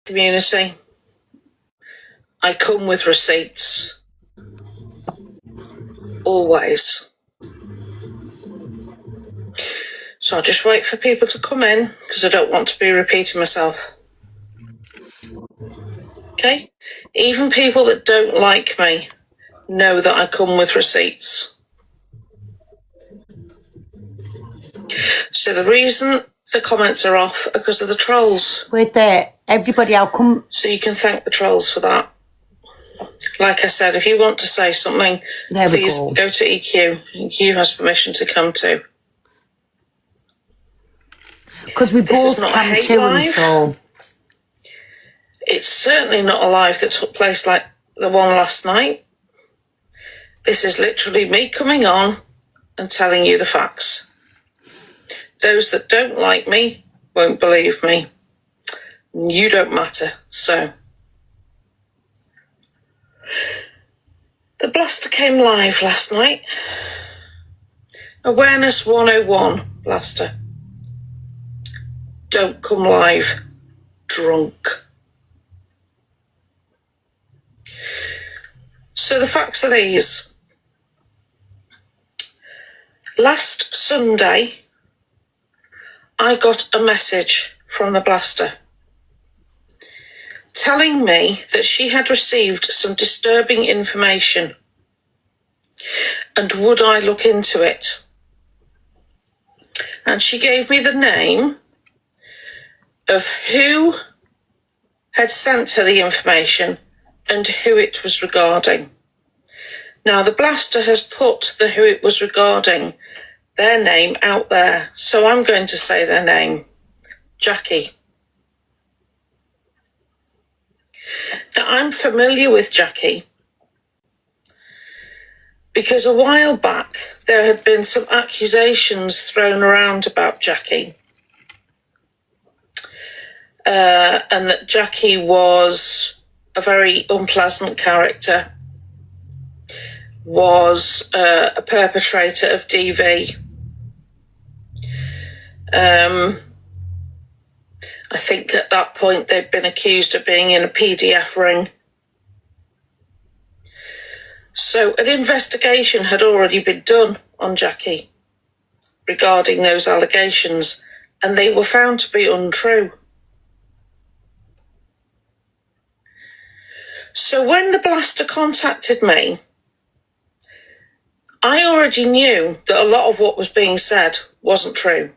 community, I come with receipts. Always. So I'll just wait for people to come in because I don't want to be repeating myself. Okay? Even people that don't like me know that I come with receipts. So the reason the comments are off are because of the trolls. Wait there, everybody, I'll come. So you can thank the trolls for that. Like I said, if you want to say something, please go to EQ. EQ has permission to come too. Because we both can too, and so... It's certainly not a live that took place like the one last night. This is literally me coming on and telling you the facts. Those that don't like me won't believe me. You don't matter, so... The blaster came live last night. Awareness 101 blaster. Don't come live drunk. So the facts are these. Last Sunday, I got a message from the blaster telling me that she had received some disturbing information and would I look into it. And she gave me the name of who had sent her the information and who it was regarding. Now, the blaster has put the who it was regarding, their name out there, so I'm going to say their name, Jackie. Now, I'm familiar with Jackie because a while back there had been some accusations thrown around about Jackie. And that Jackie was a very unpleasant character, was a perpetrator of DV. I think at that point they'd been accused of being in a PDF ring. So an investigation had already been done on Jackie regarding those allegations, and they were found to be untrue. So when the blaster contacted me, I already knew that a lot of what was being said wasn't true.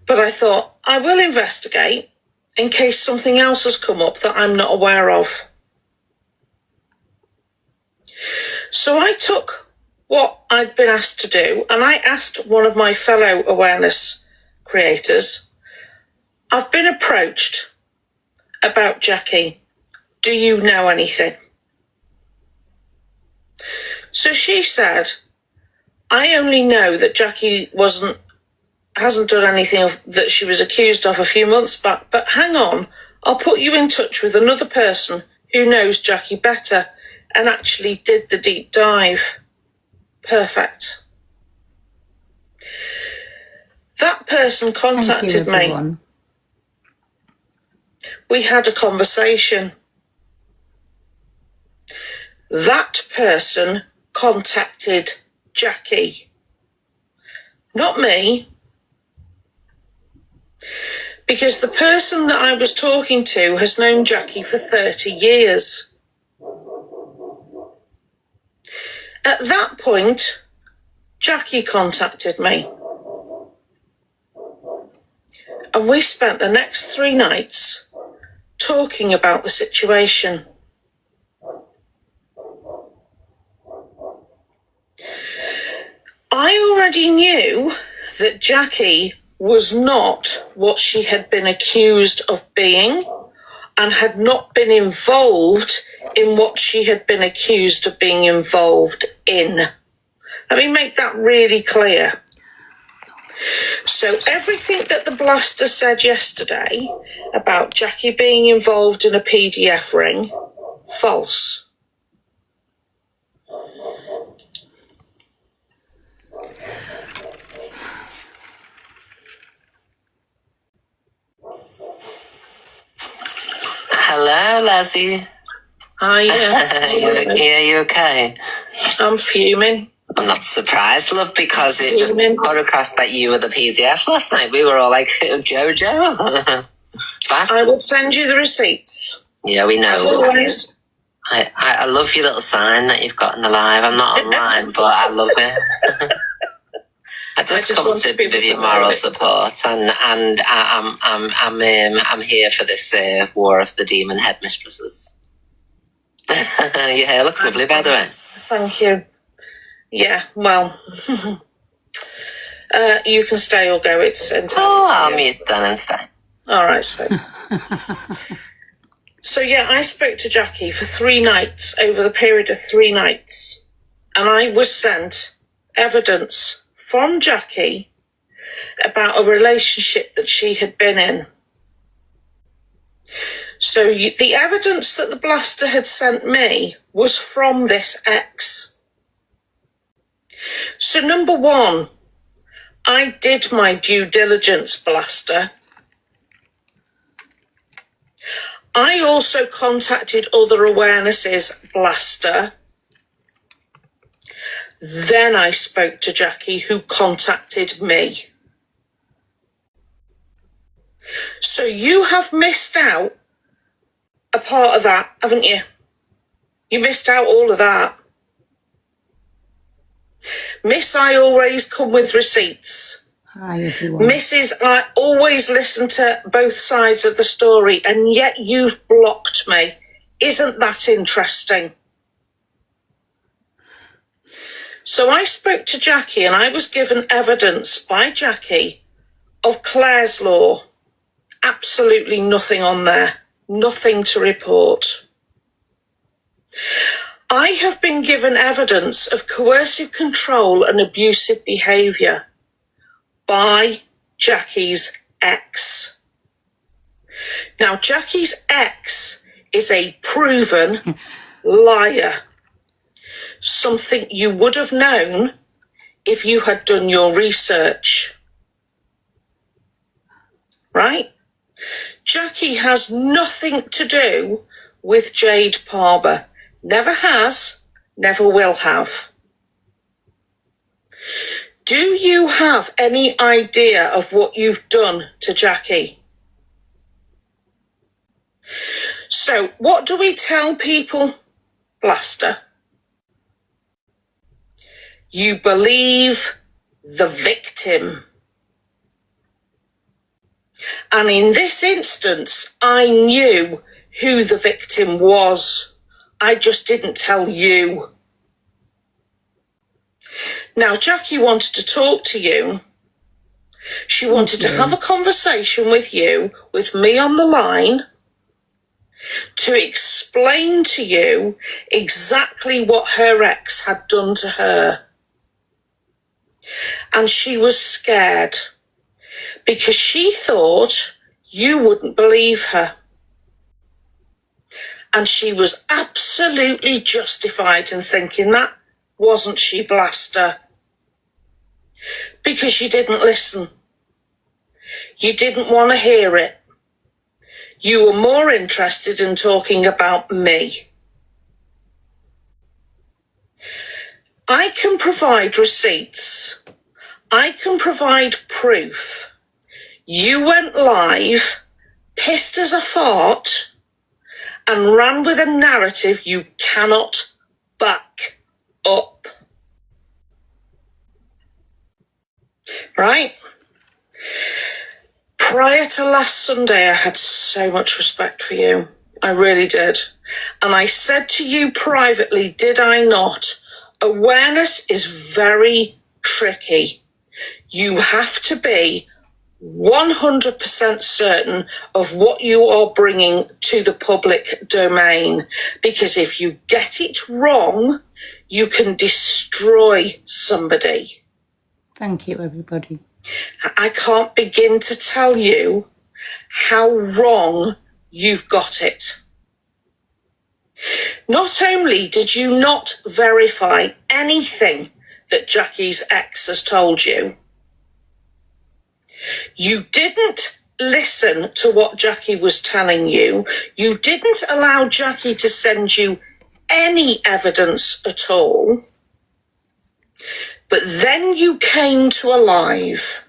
But I thought, I will investigate in case something else has come up that I'm not aware of. So I took what I'd been asked to do, and I asked one of my fellow awareness creators, I've been approached about Jackie. Do you know anything? So she said, I only know that Jackie hasn't done anything that she was accused of a few months back, but hang on, I'll put you in touch with another person who knows Jackie better and actually did the deep dive. Perfect. That person contacted me. We had a conversation. That person contacted Jackie, not me, because the person that I was talking to has known Jackie for 30 years. At that point, Jackie contacted me. And we spent the next 3 nights talking about the situation. I already knew that Jackie was not what she had been accused of being and had not been involved in what she had been accused of being involved in. Let me make that really clear. So everything that the blaster said yesterday about Jackie being involved in a PDF ring, false. Hello, Leslie. Hi, Yeah, you okay? I'm fuming. I'm not surprised, love, because it was put across that you were the PDF last night. We were all like, JoJo. Fast. I will send you the receipts. Yeah, we know. As always. I love your little sign that you've got in the live. I'm not online, but I love it. I just come to give you moral support, and I'm here for this war of the demon headmistresses. Your hair looks lovely, by the way. Thank you. Yeah, well, you can stay or go. It's entirely. I'll mute then and stay. All right, sweet. So yeah, I spoke to Jackie for 3 nights over the period of 3 nights, and I was sent evidence from Jackie about a relationship that she had been in. So the evidence that the blaster had sent me was from this ex. So number 1, I did my due diligence, blaster. I also contacted other awarenesses, blaster. Then I spoke to Jackie, who contacted me. So you have missed out a part of that, haven't you? You missed out all of that. Miss, I always come with receipts. Hi, everyone. Mrs., I always listen to both sides of the story, and yet you've blocked me. Isn't that interesting? So I spoke to Jackie, and I was given evidence by Jackie of Claire's law. Absolutely nothing on there. Nothing to report. I have been given evidence of coercive control and abusive behaviour by Jackie's ex. Now, Jackie's ex is a proven liar. Something you would have known if you had done your research. Right? Jackie has nothing to do with Jade Parber. Never has, never will have. Do you have any idea of what you've done to Jackie? So, what do we tell people, blaster? You believe the victim. And in this instance, I knew who the victim was. I just didn't tell you. Now, Jackie wanted to talk to you. She wanted to have a conversation with you, with me on the line, to explain to you exactly what her ex had done to her. And she was scared because she thought you wouldn't believe her. And she was absolutely justified in thinking that, wasn't she, blaster? Because you didn't listen. You didn't want to hear it. You were more interested in talking about me. I can provide receipts. I can provide proof. You went live, pissed as a fart, and ran with a narrative you cannot back up. Right? Prior to last Sunday, I had so much respect for you. I really did. And I said to you privately, did I not? Awareness is very tricky. You have to be 100% certain of what you are bringing to the public domain, because if you get it wrong, you can destroy somebody. Thank you, everybody. I can't begin to tell you how wrong you've got it. Not only did you not verify anything that Jackie's ex has told you, you didn't listen to what Jackie was telling you. You didn't allow Jackie to send you any evidence at all. But then you came to a live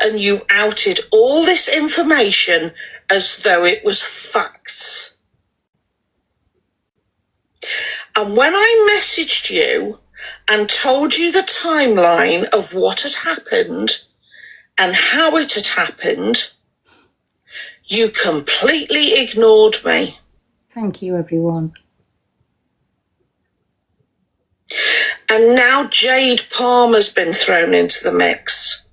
and you outed all this information as though it was facts. And when I messaged you and told you the timeline of what had happened and how it had happened, you completely ignored me. Thank you, everyone. And now Jade Palmer's been thrown into the mix.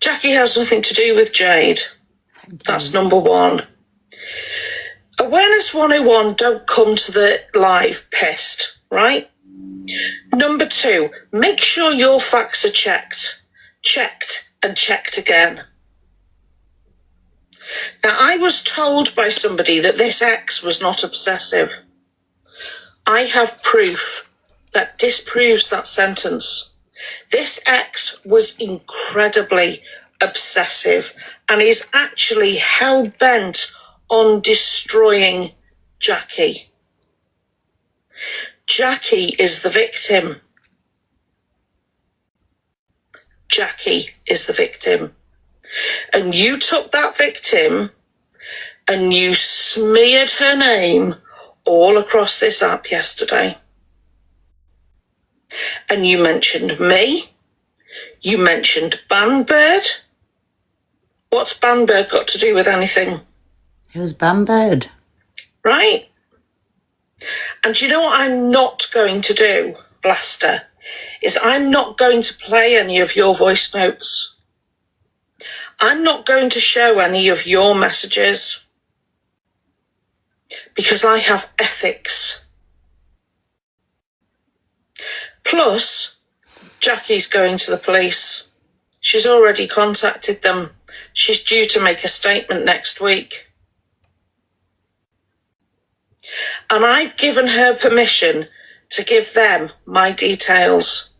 Jackie has nothing to do with Jade. That's number one. Awareness 101, don't come to the live pissed, right? Number two, make sure your facts are checked and checked again. Now, I was told by somebody that this ex was not obsessive. I have proof that disproves that sentence. This ex was incredibly obsessive and is actually hell-bent on destroying Jackie. Jackie is the victim. Jackie is the victim. And you took that victim and you smeared her name all across this app yesterday. And you mentioned me. You mentioned Banbird. What's Banbird got to do with anything? It was Banbird. Right? And you know what I'm not going to do, Blaster, is I'm not going to play any of your voice notes. I'm not going to show any of your messages because I have ethics. Plus, Jackie's going to the police. She's already contacted them. She's due to make a statement next week. And I've given her permission to give them my details.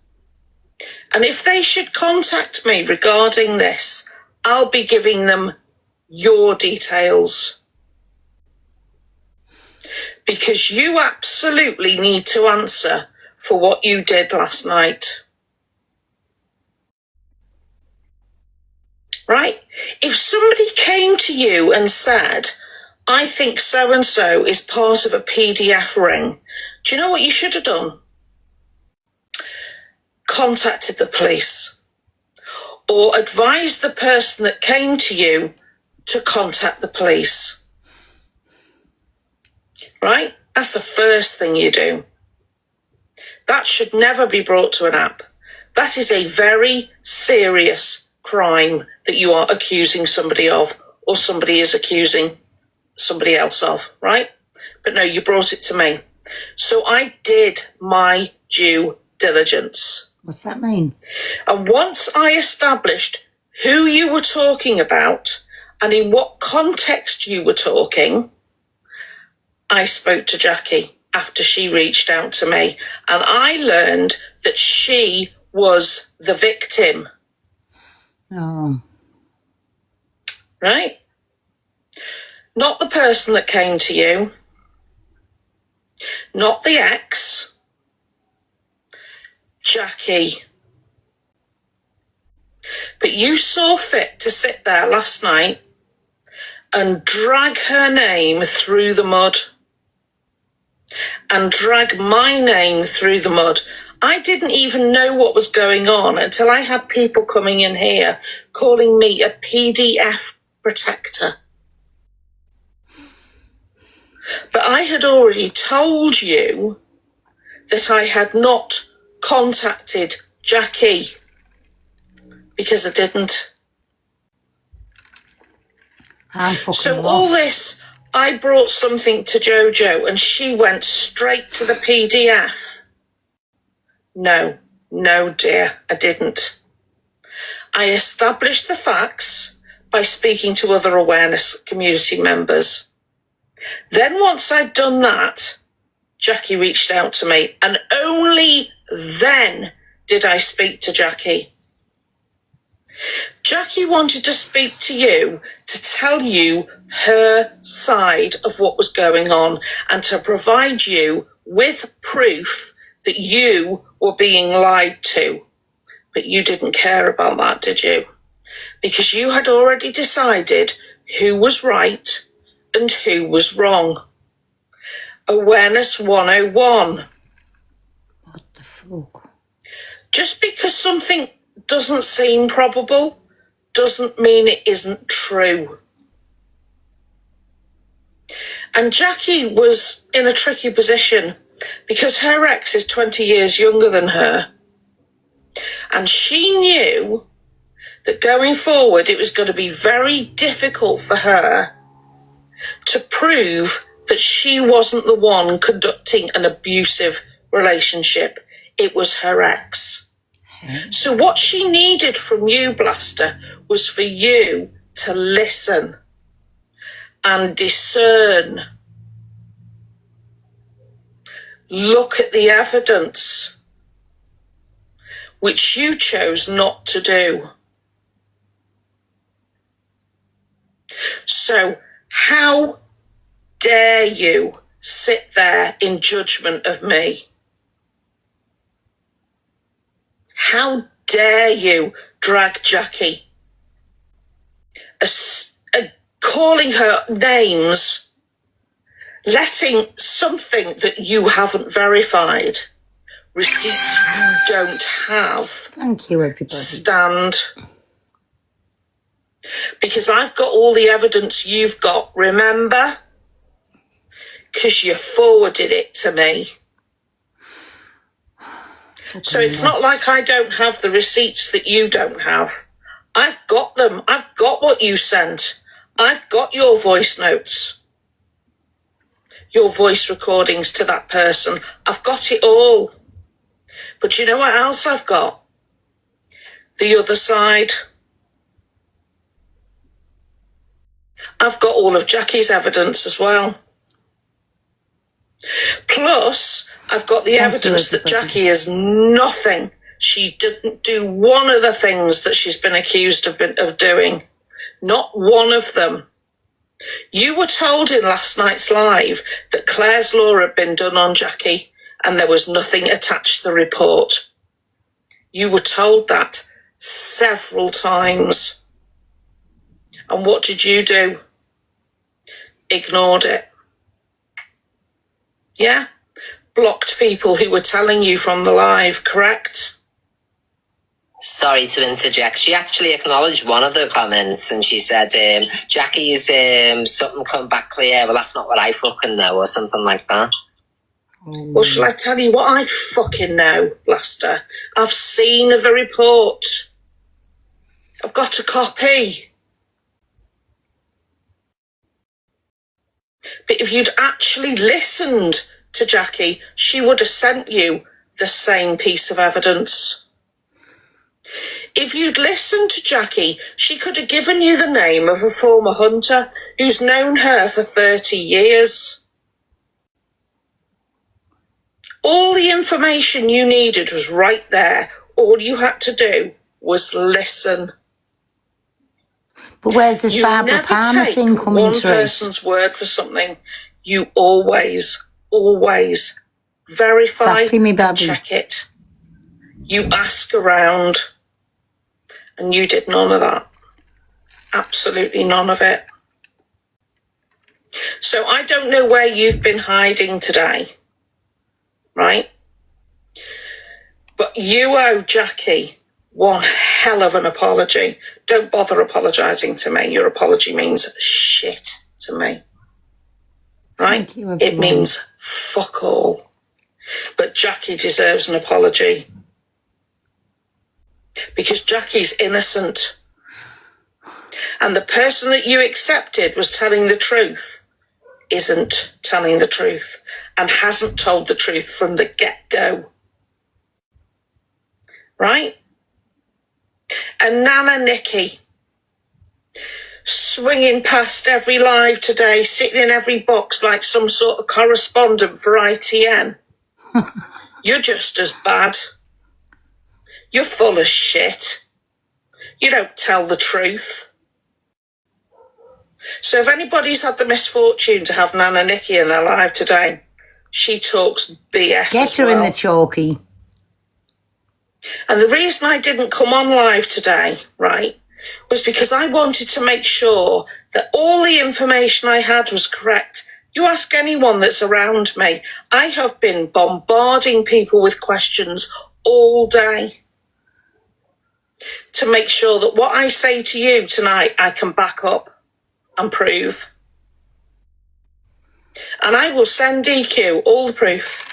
And if they should contact me regarding this, I'll be giving them your details. Because you absolutely need to answer for what you did last night. Right? If somebody came to you and said, I think so-and-so is part of a PDF ring, do you know what you should have done? Contacted the police. Or advised the person that came to you to contact the police. Right? That's the first thing you do. That should never be brought to an app. That is a very serious crime that you are accusing somebody of, or somebody is accusing somebody else of, right? But no, you brought it to me. So I did my due diligence. What's that mean? And once I established who you were talking about and in what context you were talking, I spoke to Jackie after she reached out to me, and I learned that she was the victim. Oh. Right? Not the person that came to you, not the ex, Jackie. But you saw fit to sit there last night and drag her name through the mud and drag my name through the mud. I didn't even know what was going on until I had people coming in here calling me a PDF protector. But I had already told you that I had not contacted Jackie because I didn't. So all this, I brought something to JoJo and she went straight to the PDF. No, dear, I didn't. I established the facts by speaking to other awareness community members. Then once I'd done that, Jackie reached out to me, and only then did I speak to Jackie. Jackie wanted to speak to you to tell you her side of what was going on and to provide you with proof that you were being lied to. But you didn't care about that, did you? Because you had already decided who was right and who was wrong. Awareness 101. What the fuck? Just because something doesn't seem probable doesn't mean it isn't true. And Jackie was in a tricky position because her ex is 20 years younger than her. And she knew that going forward it was going to be very difficult for her to prove that she wasn't the one conducting an abusive relationship. It was her ex. So what she needed from you, Blaster, was for you to listen and discern. Look at the evidence, which you chose not to do. So how dare you sit there in judgment of me? How dare you drag Jackie, calling her names, letting something that you haven't verified, receipts you don't have, Thank you, everybody. stand. Because I've got all the evidence you've got, remember? Because you forwarded it to me. So it's not like I don't have the receipts that you don't have. I've got them. I've got what you sent. I've got your voice notes, your voice recordings to that person. I've got it all. But you know what else I've got? The other side. I've got all of Jackie's evidence as well. Plus, I've got the evidence that Jackie is nothing. She didn't do one of the things that she's been accused of doing. Not one of them. You were told in last night's live that Claire's law had been done on Jackie and there was nothing attached to the report. You were told that several times. And what did you do? Ignored it. Yeah? Blocked people who were telling you from the live, correct? Sorry to interject. She actually acknowledged one of the comments and she said, Jackie's something come back clear. Well, that's not what I fucking know, or something like that. Well, shall I tell you what I fucking know, Blaster? I've seen the report. I've got a copy. But if you'd actually listened to Jackie, she would have sent you the same piece of evidence. If you'd listened to Jackie, she could have given you the name of a former hunter who's known her for 30 years. All the information you needed was right there. All you had to do was listen. But where's this You Barbara never Palmer take thing coming one through? person's word for something. You always verify Exactly, me and baby. check it. You ask around, and you did none of that. Absolutely none of it. So I don't know where you've been hiding today, right? But you owe Jackie one hell of an apology. Don't bother apologising to me. Your apology means shit to me. Right? Thank you, It everyone. means fuck all. But Jackie deserves an apology. Because Jackie's innocent. And the person that you accepted was telling the truth isn't telling the truth and hasn't told the truth from the get-go. Right? And Nana Nikki, swinging past every live today, sitting in every box like some sort of correspondent for ITN. You're just as bad. You're full of shit. You don't tell the truth. So if anybody's had the misfortune to have Nana Nikki in their life today, she talks BS Get as her well. in the chalky. And the reason I didn't come on live today, right, was because I wanted to make sure that all the information I had was correct. You ask anyone that's around me, I have been bombarding people with questions all day to make sure that what I say to you tonight, I can back up and prove. And I will send EQ all the proof.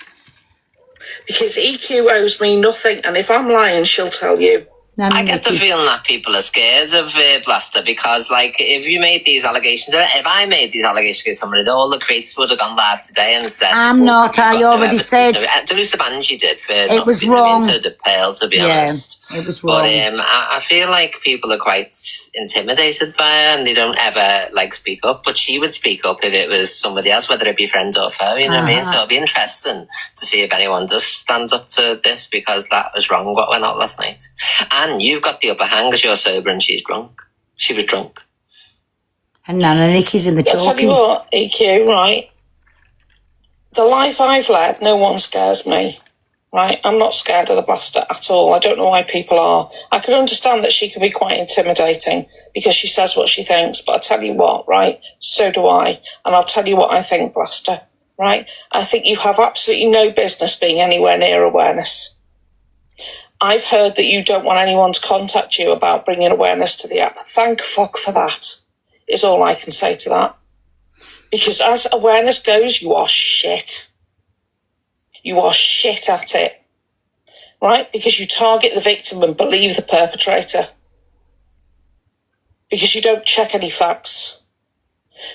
Because EQ owes me nothing, and if I'm lying, she'll tell you. I get the feeling that people are scared of Blaster because, like, if you made these allegations, if I made these allegations against somebody, all the creators would have gone live today and said, I'm not, I already said. Delusa Banji did for it was wrong. So the pale, to be honest. It was wrong. But I feel like people are quite intimidated by her and they don't ever, like, speak up. But she would speak up if it was somebody else, whether it be friend or foe, you know what I mean? So it'll be interesting to see if anyone does stand up to this because that was wrong what went out last night. And you've got the upper hand because you're sober and she's drunk. She was drunk. And Nana Nikki's in the chalky. I'll tell you what, EQ, right? The life I've led, no one scares me, right? I'm not scared of the Blaster at all. I don't know why people are. I can understand that she can be quite intimidating because she says what she thinks, but I tell you what, right? So do I. And I'll tell you what I think, Blaster, right? I think you have absolutely no business being anywhere near awareness. I've heard that you don't want anyone to contact you about bringing awareness to the app. Thank fuck for that, is all I can say to that. Because as awareness goes, you are shit. You are shit at it, right? Because you target the victim and believe the perpetrator. Because you don't check any facts.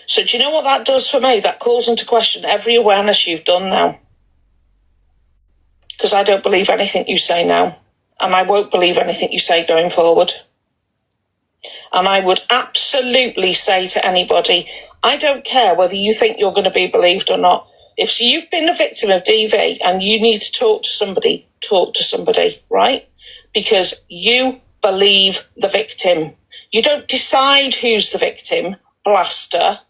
So do you know what that does for me? That calls into question every awareness you've done now. Because I don't believe anything you say now. And I won't believe anything you say going forward. And I would absolutely say to anybody, I don't care whether you think you're going to be believed or not. If you've been a victim of DV and you need to talk to somebody, right? Because you believe the victim. You don't decide who's the victim, Blaster,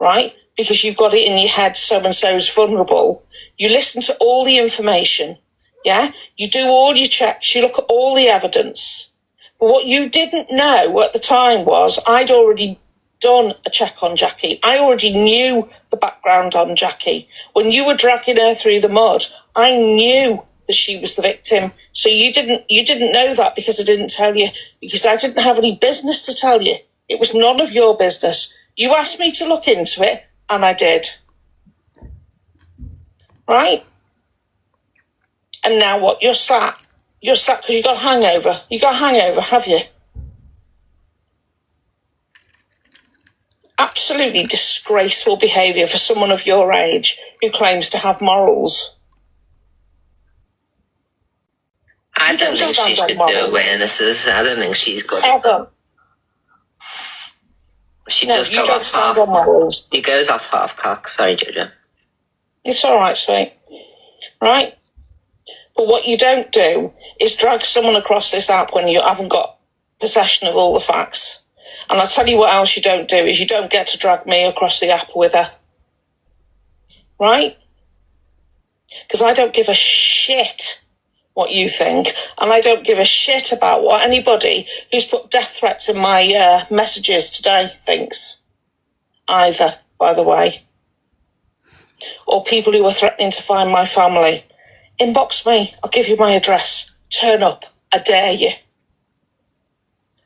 right? Because you've got it in your head, so-and-so's vulnerable. You listen to all the information. Yeah, you do all your checks, you look at all the evidence. But what you didn't know at the time was I'd already done a check on Jackie. I already knew the background on Jackie. When you were dragging her through the mud, I knew that she was the victim. So you didn't know that because I didn't tell you, because I didn't have any business to tell you. It was none of your business. You asked me to look into it, and I did. Right? And now what? You're sat because you got a hangover. You got a hangover, have you? Absolutely disgraceful behaviour for someone of your age who claims to have morals. I don't think she should do awarenesses. I don't think she's good at them. She does go off half. She goes off half cock. Sorry, Jojo. It's all right, sweet. Right? But what you don't do is drag someone across this app when you haven't got possession of all the facts. And I'll tell you what else you don't do is you don't get to drag me across the app with her. Right? Because I don't give a shit what you think. And I don't give a shit about what anybody who's put death threats in my messages today thinks. Either, by the way. Or people who are threatening to find my family. Inbox me. I'll give you my address. Turn up. I dare you.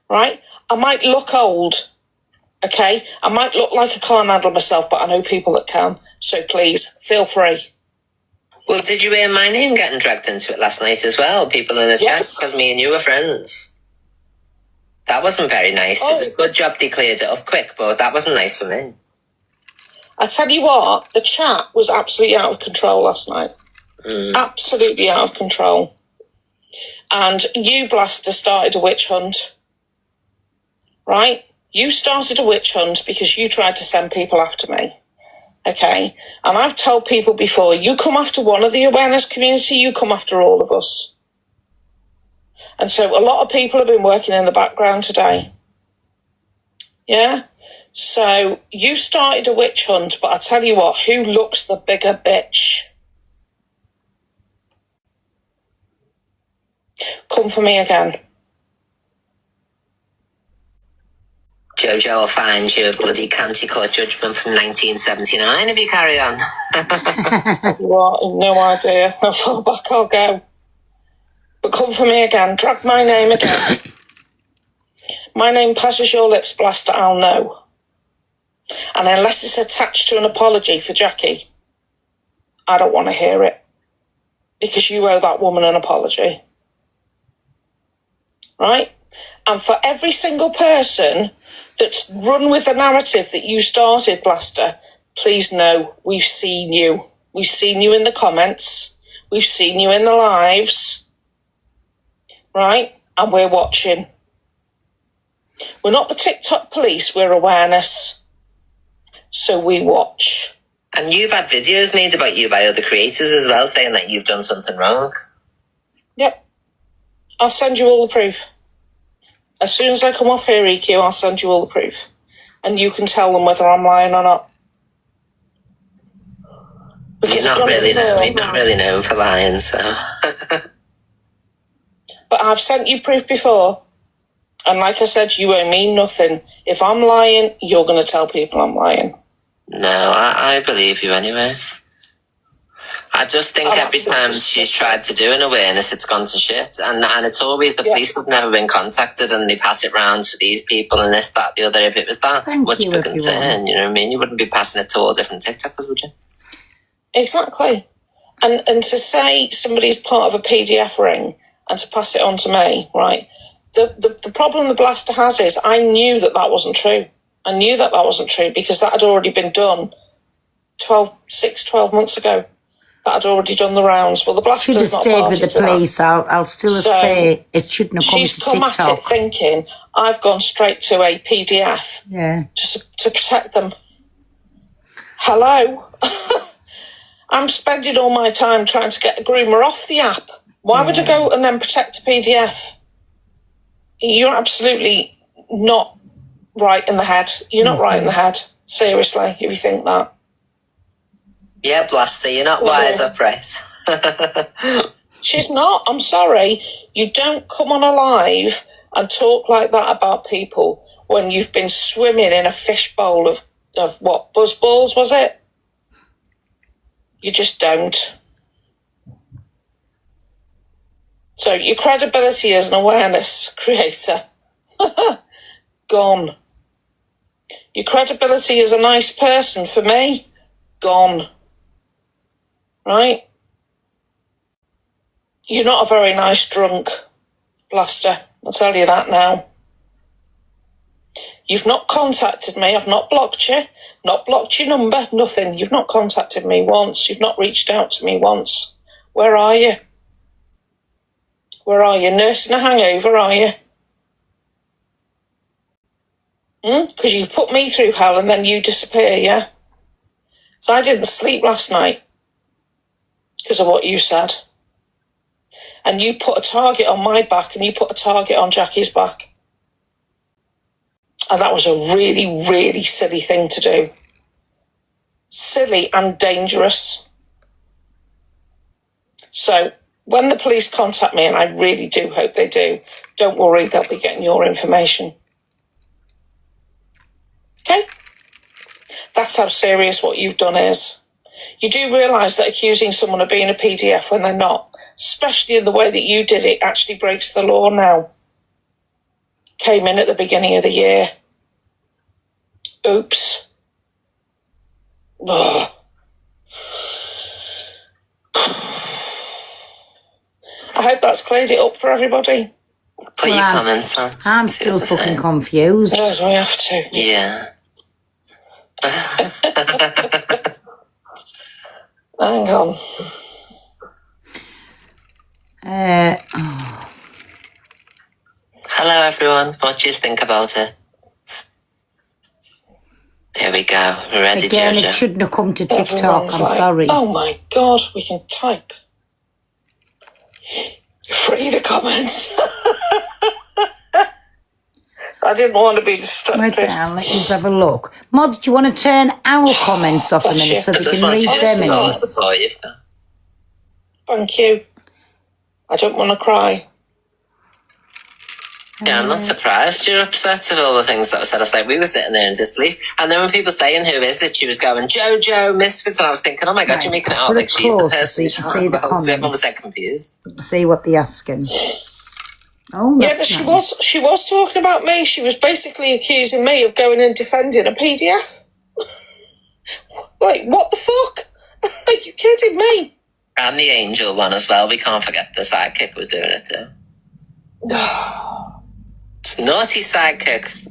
Right? I might look old. Okay? I might look like I can't handle myself, but I know people that can. So please, feel free. Well, did you hear my name getting dragged into it last night as well? People in the chat, because me and you were friends. That wasn't very nice. Oh. It was a good job they cleared it up quick, but that wasn't nice for me. I tell you what, the chat was absolutely out of control last night. Absolutely out of control. And you, Blaster, started a witch hunt. Right? You started a witch hunt because you tried to send people after me. Okay? And I've told people before, you come after one of the awareness community, you come after all of us. And so a lot of people have been working in the background today. Yeah? So you started a witch hunt, but I tell you what, who looks the bigger bitch? Come for me again. JoJo will find you a bloody county court judgment from 1979 if you carry on. What? No idea. How far back I'll go. But come for me again. Drag my name again. My name passes your lips, Blaster, I'll know. And unless it's attached to an apology for Jackie, I don't want to hear it. Because you owe that woman an apology. Right? And for every single person that's run with the narrative that you started, Blaster, please know we've seen you. We've seen you in the comments. We've seen you in the lives. Right? And we're watching. We're not the TikTok police, we're awareness. So we watch. And you've had videos made about you by other creators as well, saying that you've done something wrong. Yep. I'll send you all the proof. As soon as I come off here, EQ, I'll send you all the proof. And you can tell them whether I'm lying or not. Because You're not really known for lying, so. But I've sent you proof before. And like I said, you owe me nothing. If I'm lying, you're going to tell people I'm lying. No, I believe you anyway. I just think every time she's tried to do an awareness, it's gone to shit. And it's always the police have never been contacted and they pass it round to these people and this, that, the other. If it was that much of a concern, you know what I mean? You wouldn't be passing it to all different TikTokers, would you? Exactly. And to say somebody's part of a PDF ring and to pass it on to me, right? The problem the Blaster has is I knew that wasn't true. I knew that wasn't true because that had already been done 12 months ago. That had already done the rounds. Well, the Blaster's should have not stayed party with the police. I'll still say it shouldn't have come to TikTok. She's come at it thinking I've gone straight to a PDF to protect them. Hello? I'm spending all my time trying to get a groomer off the app. Why would I go and then protect a PDF? You're absolutely not right in the head. You're not right in the head. Seriously, if you think that. Yeah, Blaster, you're not wise up, right? She's not. I'm sorry. You don't come on a live and talk like that about people when you've been swimming in a fishbowl of what, buzzballs, was it? You just don't. So your credibility as an awareness creator, gone. Your credibility as a nice person for me, gone. Right? You're not a very nice drunk, Blaster. I'll tell you that now. You've not contacted me. I've not blocked you. Not blocked your number. Nothing. You've not contacted me once. You've not reached out to me once. Where are you? Where are you? Nursing a hangover, are you? Because you put me through hell and then you disappear, yeah? So I didn't sleep last night because of what you said. And you put a target on my back and you put a target on Jackie's back. And that was a really, really silly thing to do. Silly and dangerous. So when the police contact me, and I really do hope they do, don't worry, they'll be getting your information. Okay? That's how serious what you've done is. You do realise that accusing someone of being a PDF when they're not, especially in the way that you did it, actually breaks the law now. Came in at the beginning of the year. Oops. Ugh. I hope that's cleared it up for everybody. Put your comments on. I'm still fucking confused. Yes, we have to. Yeah. Hang on. Hello, everyone. What do you think about it? Here we go. We're ready, Again, Jojo. it shouldn't have come to TikTok. Everyone's I'm like, sorry. oh my God, we can type. Free the comments. I didn't want to be distracted. Right then, let's have a look. Mod, do you want to turn our comments off a minute so we can read them in? Thank you. I don't want to cry. Yeah, I'm not surprised you're upset with all the things that were said. I was like, we were sitting there in disbelief. And then when people saying, who is it? She was going, JoJo, Misfits. And I was thinking, oh my God, you're making it out like she's the person. So you can see the comments. Everyone was like confused. See what they're asking. Oh, yeah, but she was talking about me. She was basically accusing me of going and defending a PDF. Like, what the fuck? Are you kidding me? And the angel one as well. We can't forget the sidekick was doing it too. It's naughty sidekick.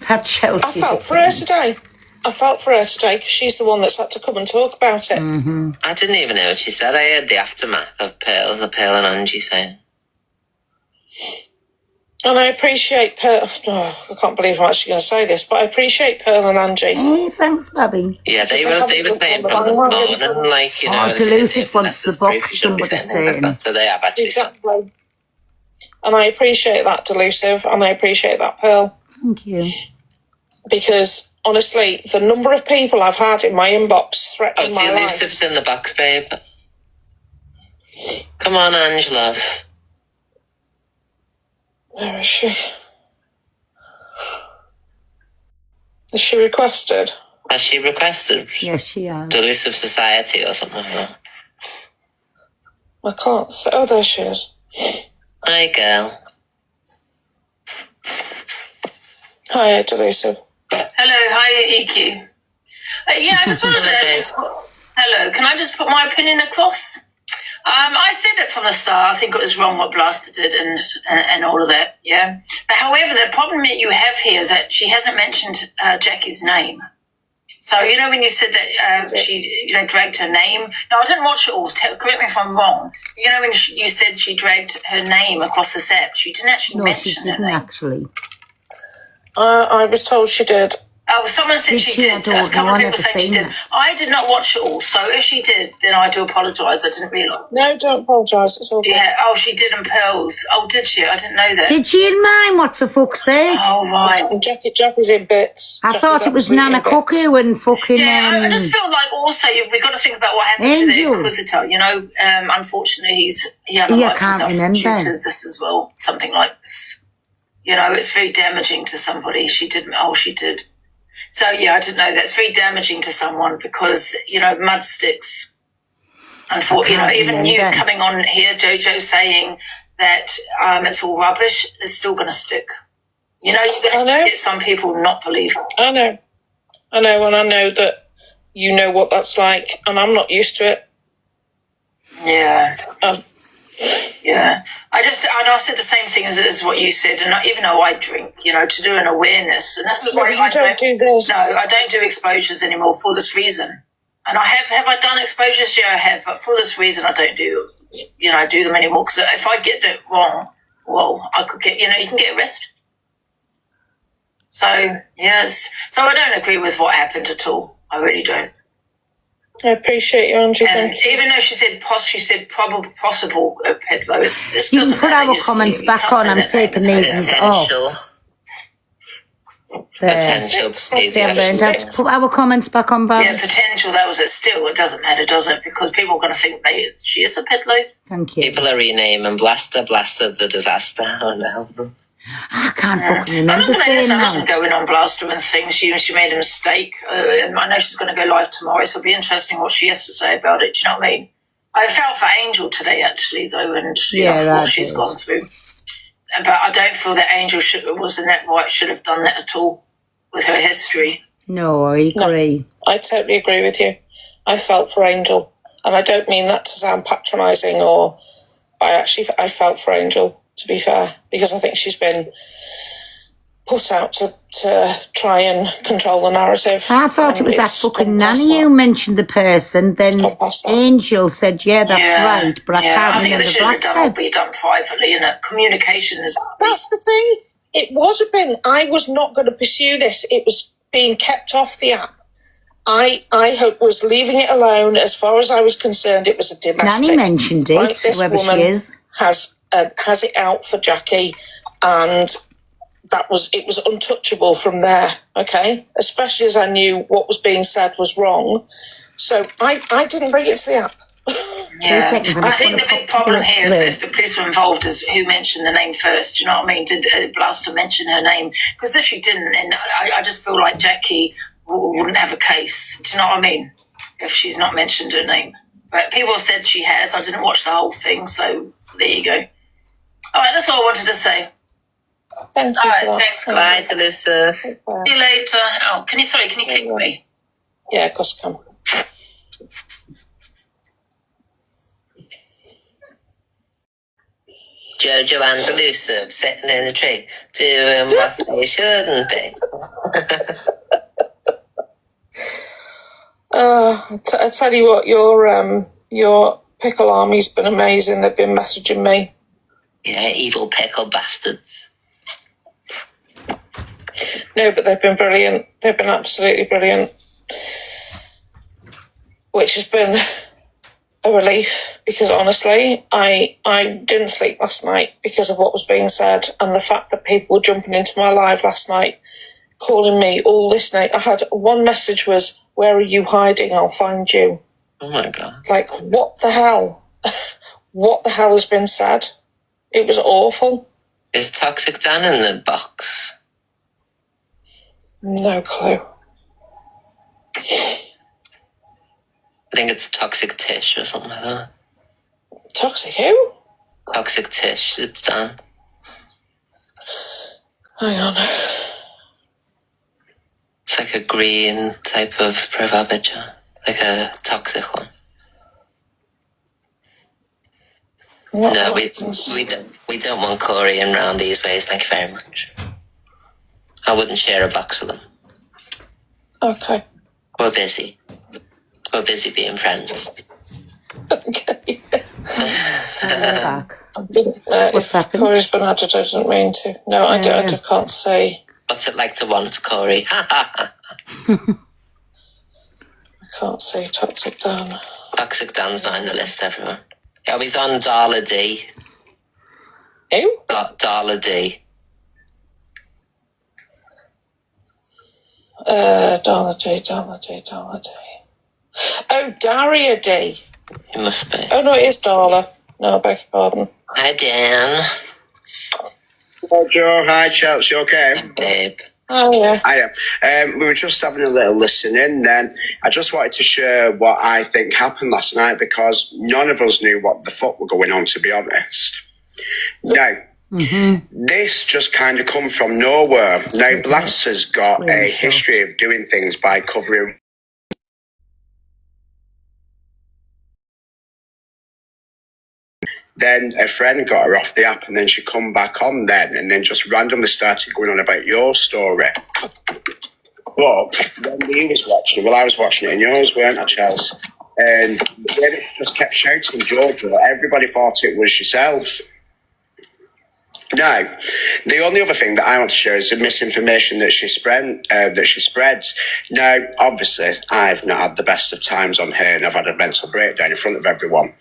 That Chelsea. I felt for her today because she's the one that's had to come and talk about it. Mm-hmm. I didn't even know what she said. I heard the aftermath of the Pearl and Angie saying. And I appreciate Pearl. Oh, I can't believe I'm actually going to say this, but I appreciate Pearl and Angie. Hey, thanks, Bobby. Yeah, they were saying from this morning, like, you know, Delusive wants the box, somebody saying. Like so they have actually. Exactly. And I appreciate that, Delusive, and I appreciate that, Pearl. Thank you. Because, honestly, the number of people I've had in my inbox threatening my life. Delusive's in the box, babe. Come on, Ange, love. Where is she? Is she requested? Has she requested? Yes, she has. Delusive Society or something like that? I can't say. Oh, there she is. Hi, girl. Hi, Delusive. Hello, hi, EQ. Yeah, I just wanted to... Hello, can I just put my opinion across? I said it from the start. I think it was wrong what Blaster did and all of that, yeah? But however, the problem that you have here is that she hasn't mentioned Jackie's name. So, you know, when you said that she, you know, dragged her name. No, I didn't watch it all. Correct me if I'm wrong. You know, when you said she dragged her name across this app, she didn't actually mention her name. Actually. I was told she did. Oh, someone said she did. So a couple of people said she did. I did not watch it all. So if she did, then I do apologise. I didn't realise. No, don't apologise. It's all good. Yeah. Oh, she did in Pearls. Oh, did she? I didn't know that. Did she in mine? What for fuck's sake? Oh, right. And Jackie's in bits. I thought it was Nana Cuckoo and fucking... Yeah, I just feel like also we've got to think about what happened to the Inquisitor. You know, unfortunately, he unalived himself due to this as well. Something like this. You know, it's very damaging to somebody. She did. So, yeah, I didn't know. That's very damaging to someone because, you know, mud sticks. Unfortunately, you know, even you coming on here, JoJo, saying that it's all rubbish, is still going to stick. You know, you're going to get some people not believe. I know, and I know that you know what that's like, and I'm not used to it. Yeah. Yeah, I said the same thing as what you said, and even though I drink, you know, to do an awareness, and that's why I don't do this. No, I don't do exposures anymore for this reason. And I have I done exposures? Yeah, I have, but for this reason, I don't do them anymore. Because if I get it wrong, well, I could get, you know, you can get arrested. So yes, so I don't agree with what happened at all. I really don't. I appreciate you, Andrew. And even though she said possible peddler, it you doesn't can put matter. our comments back on. I'm taking these off. Potential. I'm going to have to put our comments back on, Bob. Yeah, potential. That was it. Still, it doesn't matter, does it? Because people are going to think she is a peddler. Thank you. People are renaming Blaster the disaster. Oh no. I can't fucking remember saying that. that. I'm not going on Blaster and things. She made a mistake. I know she's going to go live tomorrow, so it'll be interesting what she has to say about it. Do you know what I mean? I felt for Angel today, actually, though, and what she's gone through. But I don't feel that Angel should have done that at all with her history. No, I agree. No, I totally agree with you. I felt for Angel, and I don't mean that to sound patronising, I felt for Angel, to be fair, because I think she's been put out to try and control the narrative. I thought it was that fucking nanny who mentioned the person. Then Angel said, "Yeah, that's right," but I can't remember the last time. I think it should be done privately, and communication is. That's the thing. It was I was not going to pursue this. It was being kept off the app. I was leaving it alone. As far as I was concerned, it was a domestic. Nanny mentioned it, whoever she is. has it out for Jackie, and it was untouchable from there, okay? Especially as I knew what was being said was wrong. So I didn't bring it to the app. Yeah. I think the big problem here, if the police were involved, is who mentioned the name first. Do you know what I mean? Did Blaster mention her name? Because if she didn't, then I just feel like Jackie wouldn't have a case. Do you know what I mean? If she's not mentioned her name. But people said she has. I didn't watch the whole thing, so there you go. All right, that's all I wanted to say. Thank you. All right, thanks, guys. Bye, Elizabeth. See you later. Oh, can you kick me? Yeah, of course I can. JoJo and Elusive sitting in a tree doing what they shouldn't be. I tell you what, your pickle army's been amazing. They've been messaging me. Yeah, evil pickle bastards. No, but they've been brilliant. They've been absolutely brilliant. Which has been a relief, because honestly, I didn't sleep last night because of what was being said, and the fact that people were jumping into my live last night, calling me all this night. I had one message was, "Where are you hiding? I'll find you." Oh my God. Like, what the hell? What the hell has been said? It was awful. Is Toxic Dan in the box? No clue. I think it's Toxic Tish or something like that. Toxic who? Toxic Tish, it's Dan. Hang on. It's like a green type of profile picture. Like a toxic one. What No, we don't want Corey in round these ways, thank you very much. I wouldn't share a box with them. Okay. We're busy. We're busy being friends. Okay. Back. What's happened? Corey's been added, I didn't mean to. No, I can't say. What's it like to want Corey? I can't say Toxic Dan. Toxic Dan's not in the list, everyone. Oh, he's on Darla D. Who? Darla D. Darla D. Oh, Daria D. He must be. Oh, no, it is Darla. No, I beg your pardon. Hi, Dan. Hi, Joe. Hi, Chelsea. Okay? Hi, babe. Oh, yeah. Hiya. We were just having a little listen in then. I just wanted to share what I think happened last night, because none of us knew what the fuck were going on, to be honest. Now, this just kind of come from nowhere. Now, Blaster's got a history of doing things by covering. Then a friend got her off the app, and then she come back on then, and then just randomly started going on about your story. But when we was watching it, well, I was watching it, and yours weren't, I, Chelsea? And then it just kept shouting JoJo. Everybody thought it was yourself. Now, the only other thing that I want to share is the misinformation that she spreads. Now, obviously, I've not had the best of times on her, and I've had a mental breakdown in front of everyone.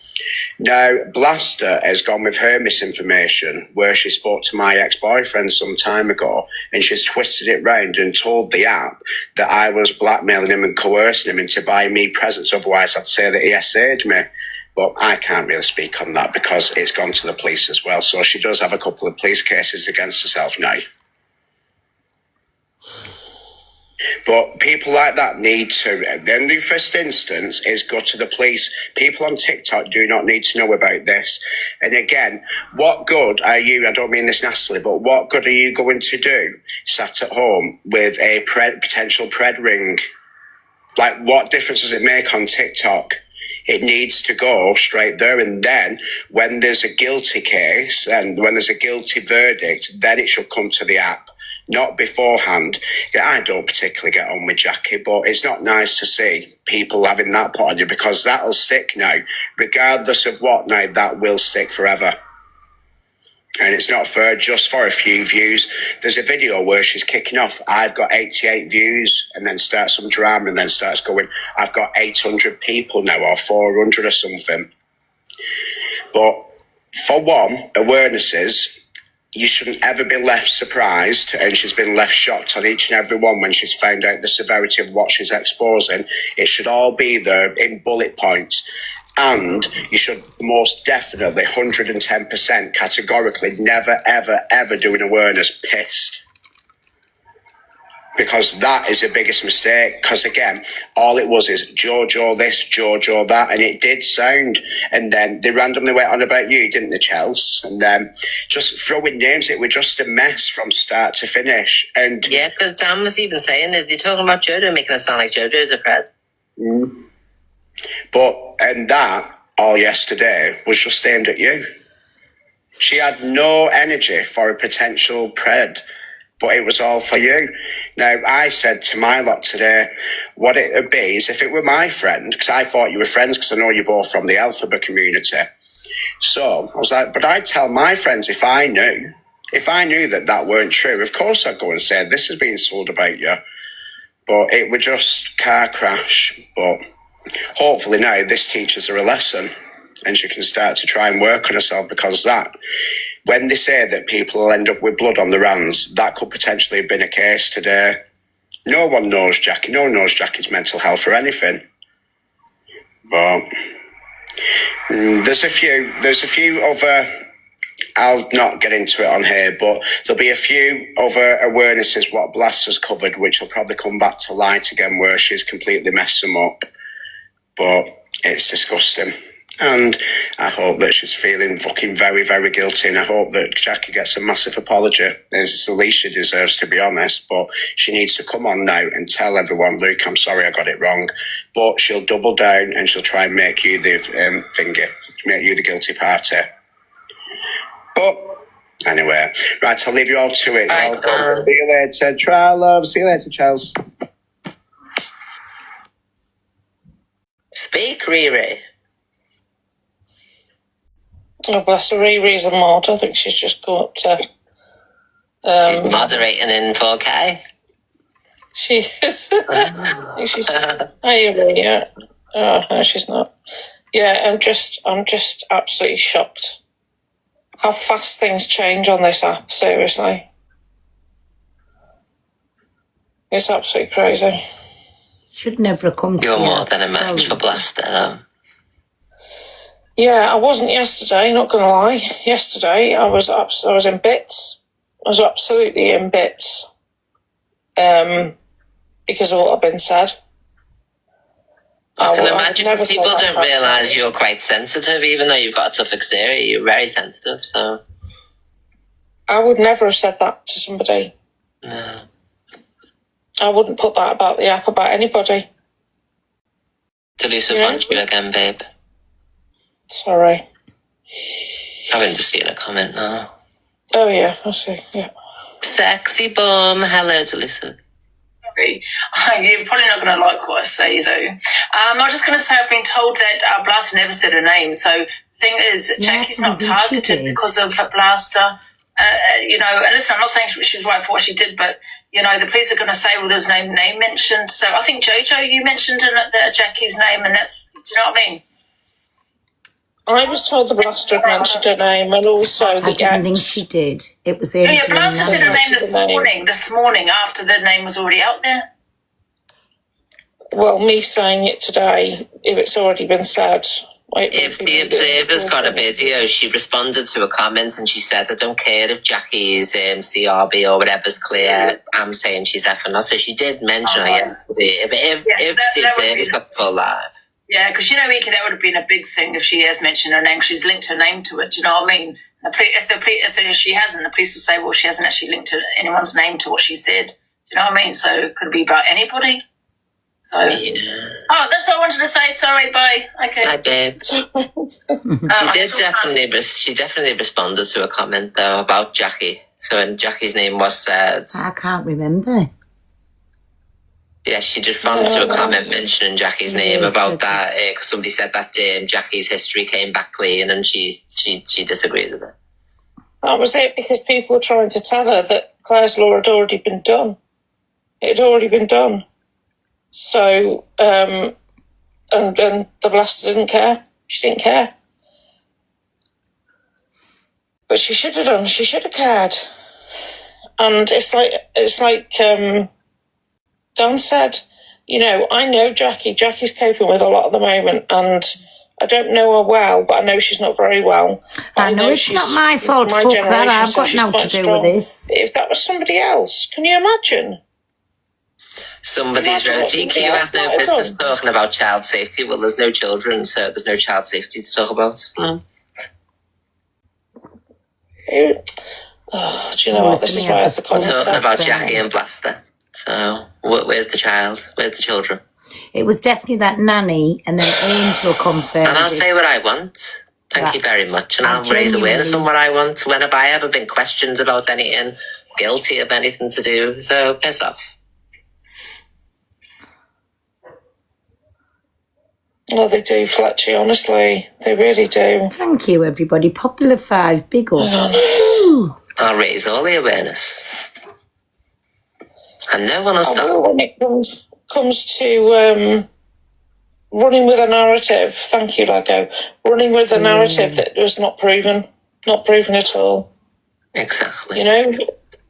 Now, Blaster has gone with her misinformation, where she spoke to my ex-boyfriend some time ago, and she's twisted it round and told the app that I was blackmailing him and coercing him into buying me presents, otherwise I'd say that he essayed me. But I can't really speak on that because it's gone to the police as well. So she does have a couple of police cases against herself now. But people like that need to, then the first instance is go to the police. People on TikTok do not need to know about this. And again, what good are you, I don't mean this nastily, but what good are you going to do sat at home with a potential pred ring? Like, what difference does it make on TikTok? It needs to go straight there, and then when there's a guilty case and when there's a guilty verdict, then it should come to the app, not beforehand. Yeah, I don't particularly get on with Jackie, but it's not nice to see people having that put on you, because that'll stick now. Regardless of what, now that will stick forever. And it's not fair just for a few views. There's a video where she's kicking off, I've got 88 views, and then starts some drama, and then starts going, I've got 800 people now, or 400 or something. But For one, awarenesses, you shouldn't ever be left surprised, and she's been left shocked on each and every one when she's found out the severity of what she's exposing. It should all be there in bullet points. And you should most definitely, 110% categorically, never, ever, ever do an awareness pissed. Because that is the biggest mistake. Because again, all it was is JoJo this, JoJo that, and it did sound. And then they randomly went on about you, didn't they, Chels? And then just throwing names, it was just a mess from start to finish. And yeah, because Dan was even saying that they're talking about JoJo, making it sound like JoJo's a pred. And that all yesterday was just aimed at you. She had no energy for a potential pred. But it was all for you. Now, I said to my lot today, what it would be is if it were my friend, because I thought you were friends because I know you're both from the Alphabet community. So I was like, but I'd tell my friends if I knew that weren't true, of course I'd go and say, this is being sold about you. But it was just car crash. But hopefully now this teaches her a lesson and she can start to try and work on herself, because that... When they say that people will end up with blood on their hands, that could potentially have been a case today. No one knows Jackie. No one knows Jackie's mental health or anything. But there's a few other... I'll not get into it on here, but there'll be a few other awarenesses what Blast has covered, which will probably come back to light again, where she's completely messed them up. But it's disgusting. And I hope that she's feeling fucking very, very guilty. And I hope that Jackie gets a massive apology. It's the least she deserves, to be honest. But she needs to come on now and tell everyone, Luke, I'm sorry I got it wrong. But she'll double down and she'll try and make you the make you the guilty party. But anyway, right, I'll leave you all to it. Right, see you later. Try love. See you later, Charles. Speak, Riri. Oh, bless her. Riri's a mod. I think she's just got up to... She's moderating in 4K. She is. I think she's... Hey, Riri. Oh, no, she's not. Yeah, I'm just absolutely shocked. How fast things change on this app, seriously. It's absolutely crazy. Should never have come to You're you. more than a match Sorry. for Blaster, though. Yeah, I wasn't yesterday, not going to lie. Yesterday, I was in bits. I was absolutely in bits. Because of what had been said. I can imagine people don't realise you're quite sensitive, even though you've got a tough exterior. You're very sensitive, so... I would never have said that to somebody. No. I wouldn't put that about the app, about anybody. Delusive wants you again, babe. Sorry. I've just seen a comment now. Oh, yeah, I see, yeah. Sexy bum. Hello, Delusive. You're probably not going to like what I say, though. I was just going to say I've been told that Blaster never said her name. So the thing is, Jackie's not targeted because of Blaster. And listen, I'm not saying she's right for what she did, but, the police are going to say, well, there's no name mentioned. So I think, JoJo, you mentioned Jackie's name, and that's, do you know what I mean? I was told the Blaster had mentioned her name, and also the I didn't think she did. It was Angel. Yeah, Blaster said her name this morning after the name was already out there. Well, me saying it today, if it's already been said... If the Observer's got a video, she responded to a comment and she said, I don't care if Jackie's CRB or whatever's clear, I'm saying she's F or not. So she did mention her yesterday. If the Observer's got the full live. Yeah, because Ika, that would have been a big thing if she has mentioned her name. She's linked her name to it. Do you know what I mean? If she hasn't, the police will say, well, she hasn't actually linked anyone's name to what she said. Do you know what I mean? So it could be about anybody. So, Oh, that's all I wanted to say. Sorry, bye. Okay. Hi, babe. She definitely responded to a comment, though, about Jackie. So when Jackie's name was said... I can't remember. Yeah, she responded to a comment mentioning Jackie's name about that, because somebody said that Jackie's history came back clean, and she disagreed with it. That was it, because people were trying to tell her that Claire's law had already been done. It had already been done. So, and the Blaster didn't care. She didn't care. But she should have done. She should have cared. And it's like Dan said, you know, I know Jackie. Jackie's coping with a lot at the moment, and I don't know her well, but I know she's not very well. I know it's not my fault. My Fuck that. generation, I've so got she's no quite to do strong. with this. If that was somebody else, can you imagine? Somebody's wrote, EQ has no business talking about child safety. Well, there's no children, so there's no child safety to talk about. Oh, do you know what? This is why I have to comment. Talking about Jackie and Blaster. So, where's the child? Where's the children? It was definitely that nanny, and then Angel confirmed. And I'll say what I want. Thank you very much. And I'll raise awareness on what I want. When have I ever been questioned about anything, guilty of anything to do? So, piss off. Oh, they do, Fletchy, honestly. They really do. Thank you, everybody. Popular 5, big up. I'll raise all the awareness. And no one will stop. When it comes to running with a narrative, thank you, Lego, running with a narrative that was not proven at all. Exactly. You know,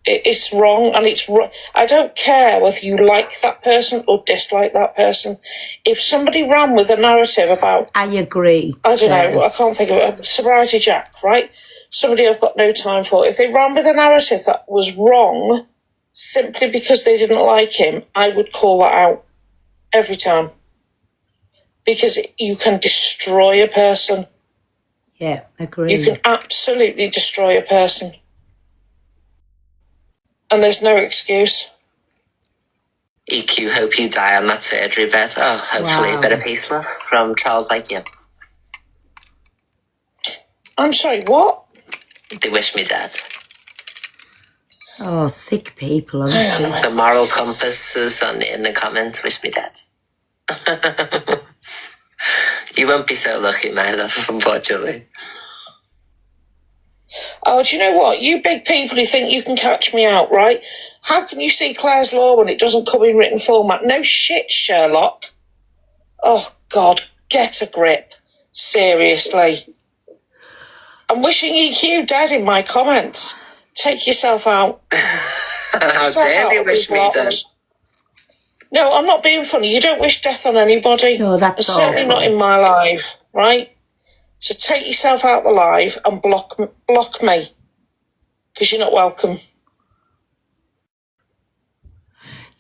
it's wrong, and it's wrong. I don't care whether you like that person or dislike that person. If somebody ran with a narrative about... I agree. I don't know, I can't think of it. Sobriety Jack, right? Somebody I've got no time for. If they ran with a narrative that was wrong simply because they didn't like him, I would call that out every time. Because you can destroy a person. Yeah, agree. You can absolutely destroy a person. And there's no excuse. EQ, hope you die on that surgery bed. Oh, hopefully a bit of peace, love, from Charles like you. I'm sorry, what? They wish me dead. Oh, sick people, honestly. The moral compasses in the comments wish me dead. You won't be so lucky, my love, unfortunately. Oh, do you know what? You big people who think you can catch me out, right? How can you see Claire's Law when it doesn't come in written format? No shit, Sherlock. Oh, God, get a grip. Seriously. I'm wishing EQ dead in my comments. Take yourself out. How dare they wish me dead? No, I'm not being funny. You don't wish death on anybody. No, that's certainly not in my life, right? So take yourself out the live and block me, because you're not welcome.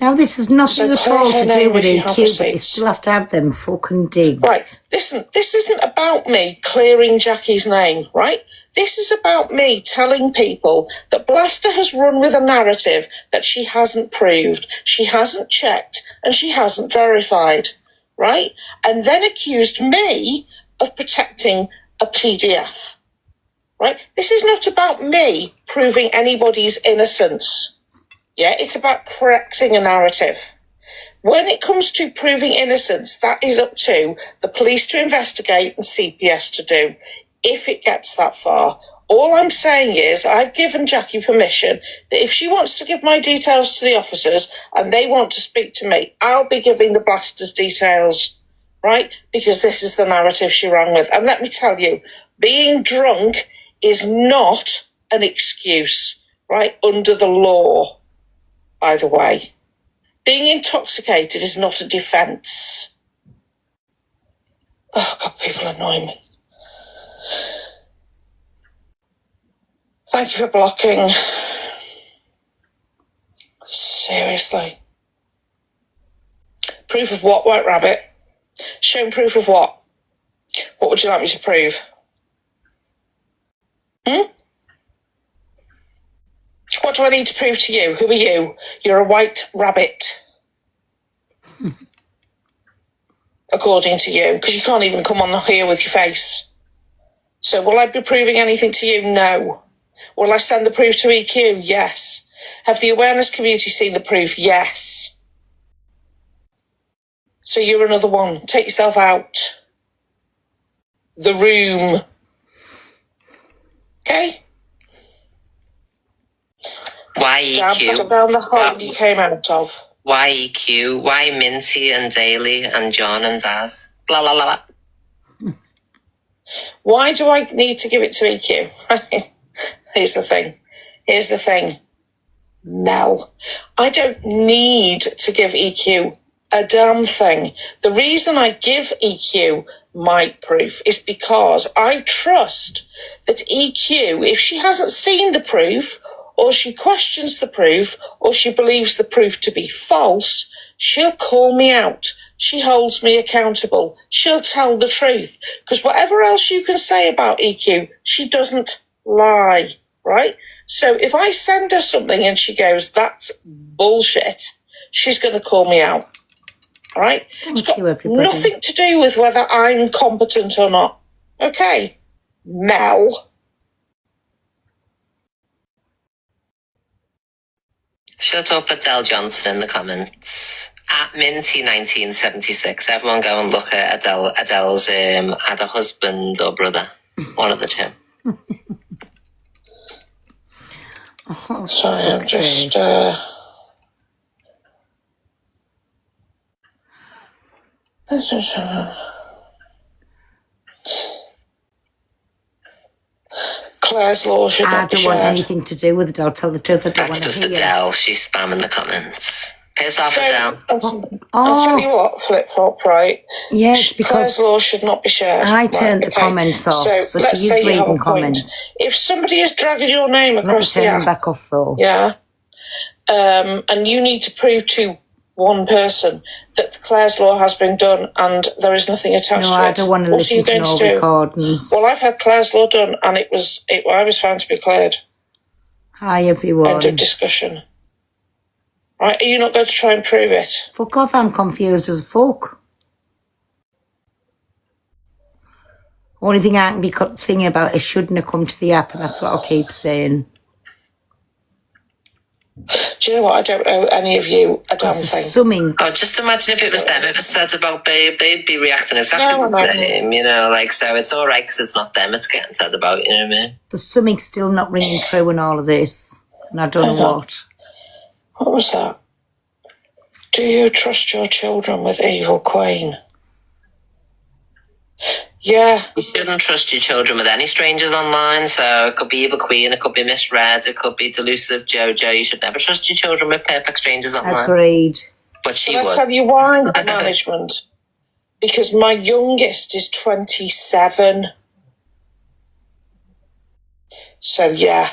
Now, this has nothing at all to do with EQ, but you still have to have them fucking digs. Right, listen, this isn't about me clearing Jackie's name, right? This is about me telling people that Blaster has run with a narrative that she hasn't proved, she hasn't checked, and she hasn't verified, right? And then accused me of protecting a PDF, right? This is not about me proving anybody's innocence. Yeah, it's about correcting a narrative. When it comes to proving innocence, that is up to the police to investigate and CPS to do, if it gets that far. All I'm saying is I've given Jackie permission that if she wants to give my details to the officers and they want to speak to me, I'll be giving the Blaster's details, right? Because this is the narrative she ran with. And let me tell you, being drunk is not an excuse, right, under the law. By the way, being intoxicated is not a defence. Oh, God, people annoy me. Thank you for blocking. Seriously. Proof of what, White Rabbit? Shown proof of what? What would you like me to prove? What do I need to prove to you? Who are you? You're a white rabbit. According to you, because you can't even come on here with your face. So will I be proving anything to you? No. Will I send the proof to EQ? Yes. Have the awareness community seen the proof? Yes. So you're another one. Take yourself out. The room. Okay? Why EQ? Down the hole you came out of. Why EQ? Why Minty and Daly and John and Daz? Blah, blah, blah. Why do I need to give it to EQ? Here's the thing. Mel, I don't need to give EQ a damn thing. The reason I give EQ my proof is because I trust that EQ, if she hasn't seen the proof, or she questions the proof, or she believes the proof to be false, she'll call me out. She holds me accountable. She'll tell the truth. Because whatever else you can say about EQ, she doesn't lie, right? So if I send her something and she goes, that's bullshit, she's going to call me out, all right? It's got nothing to do with whether I'm competent or not. Okay, Mel. Shut up, Adele Johnson in the comments. At Minty1976, everyone go and look at Adele's either husband or brother, one of the two. Oh, sorry, I'm just... This is... Claire's law should not be shared. I don't want anything to do with it. I'll tell the truth. That's just Adele. She's spamming the comments. Piss off, Adele. I'll tell you what, Flip-Flop, right? Yeah, it's because Claire's law should not be shared. I turned the comments off, so she is reading comments. If somebody is dragging your name across the app... Let me turn them back off, though. Yeah. And you need to prove to one person that Claire's law has been done and there is nothing attached to it. No, I don't want to listen to no recordings. Well, I've had Claire's law done and I was found to be cleared. Hi, everyone. End of discussion. Right, are you not going to try and prove it? Fuck off, I'm confused as fuck. Only thing I can be thinking about is shouldn't have come to the app, and that's what I'll keep saying. Do you know what? I don't owe any of you a damn thing. Oh, just imagine if it was them. It was said about Babe. They'd be reacting exactly the same, you know. Like, so it's all right because it's not them. It's getting said about, you know what I mean? There's something still not ringing true in all of this, and I don't know what. What was that? Do you trust your children with Evil Queen? Yeah. You shouldn't trust your children with any strangers online. So it could be Evil Queen, it could be Misread, it could be Delusive JoJo. You should never trust your children with perfect strangers online. Agreed. But she would. I'll tell you why, management. Because my youngest is 27. So yeah,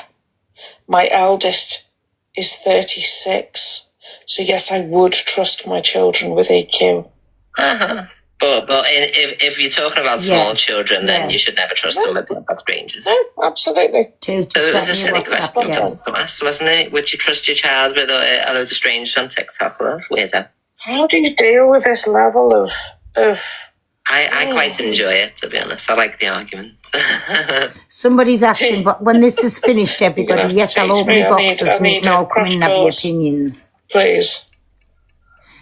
my eldest is 36. So yes, I would trust my children with EQ. Uh-huh. But if you're talking about small children, then you should never trust them with strangers. No, absolutely. So it was a silly question to ask, wasn't it? Would you trust your child with a load of strangers on TikTok? Love? Weirdo. How do you deal with this level of... I quite enjoy it, to be honest. I like the argument. Somebody's asking, but when this is finished, everybody, yes, I'll open the boxes and I'll come in and have the opinions. Please.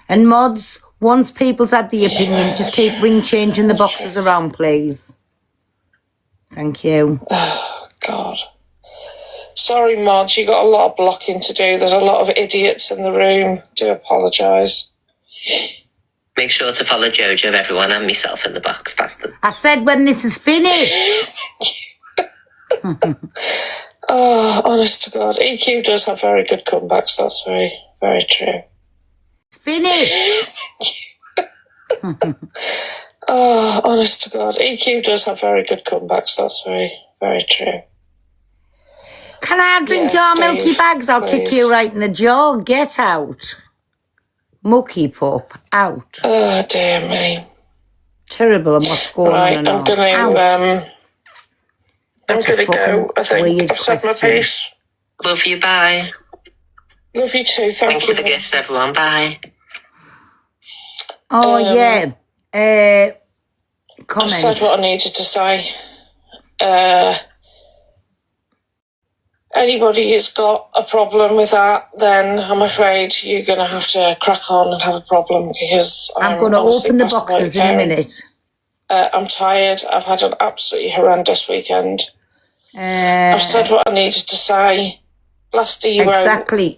And mods... Once people's had the opinion, just keep changing the boxes around, please. Thank you. Oh, God. Sorry, mods, you got a lot of blocking to do. There's a lot of idiots in the room. Do apologise. Make sure to follow JoJo, everyone, and myself in the box, bastard. I said when this is finished. Oh, honest to God. EQ does have very good comebacks. That's very, very true. Finish. Oh, honest to God. EQ does have very good comebacks. That's very, very true. Can I drink your milky bags? I'll kick you right in the jaw. Get out. Mucky pup, out. Oh, dear me. Terrible and what's going on. I'm gonna go. I think I've said my piece. Love you, bye. Love you too, thank you. For the gifts, everyone, bye. Oh, yeah. Comment. I said what I needed to say. Anybody who's got a problem with that, then I'm afraid you're going to have to crack on and have a problem because I'm going to open the boxes in a minute. I'm tired. I've had an absolutely horrendous weekend. I've said what I needed to say. Blasty, you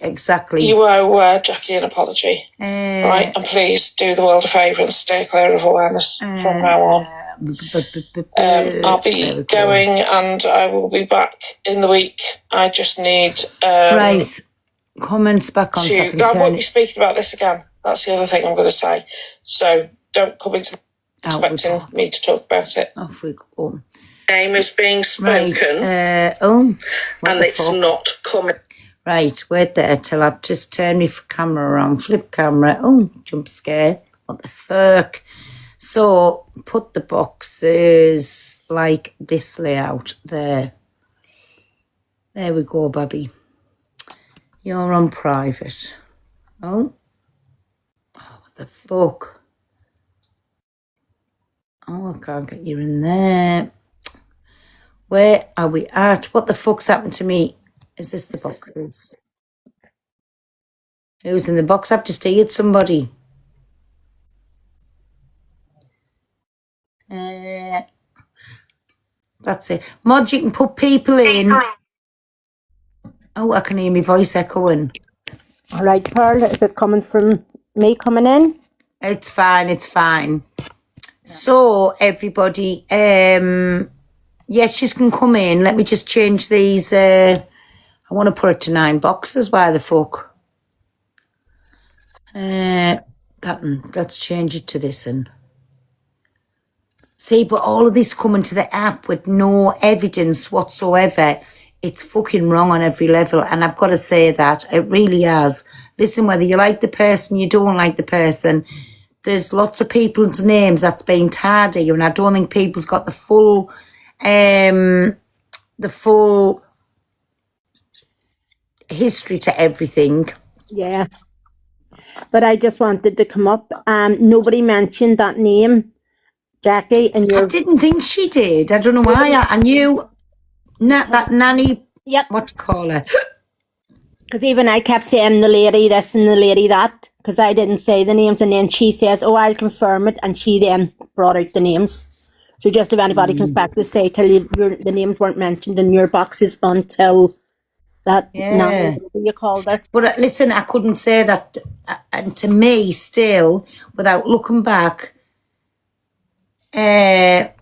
exactly. You owe Jackie an apology, right? And please do the world a favour and stay clear of awareness from now on. I'll be going and I will be back in the week. I just need right. Comments back on. I won't be speaking about this again. That's the other thing I'm going to say. So don't come into expecting me to talk about it. Off we go. Name is being spoken. Right. And it's not coming. Right, wait there till I just turn my camera around. Flip camera. Oh, jump scare. What the fuck? So put the boxes like this layout there. There we go, Bobby. You're on private. Oh, what the fuck? Oh, I can't get you in there. Where are we at? What the fuck's happened to me? Is this the boxes? Who's in the box? I've just heard somebody. That's it. Mod, you can put people in. Oh, I can hear my voice echoing. All right, Pearl, is it coming from me coming in? It's fine, it's fine. So, everybody, yes, you can come in. Let me just change these. I want to put it to 9 boxes. Why the fuck? Let's change it to this one. See, but all of this coming to the app with no evidence whatsoever, it's fucking wrong on every level. And I've got to say that. It really has. Listen, whether you like the person, you don't like the person, there's lots of people's names that's been tardy, and I don't think people's got the full history to everything. Yeah. But I just wanted to come up. Nobody mentioned that name, Jackie, and I didn't think she did. I don't know why. I knew that nanny. Yep. What to call her? Because even I kept saying the lady this and the lady that, because I didn't say the names, and then she says, "Oh, I'll confirm it," and she then brought out the names. So just if anybody comes back to say, tell you the names weren't mentioned in your boxes until that nanny you called her. But listen, I couldn't say that, and to me, still, without looking back, when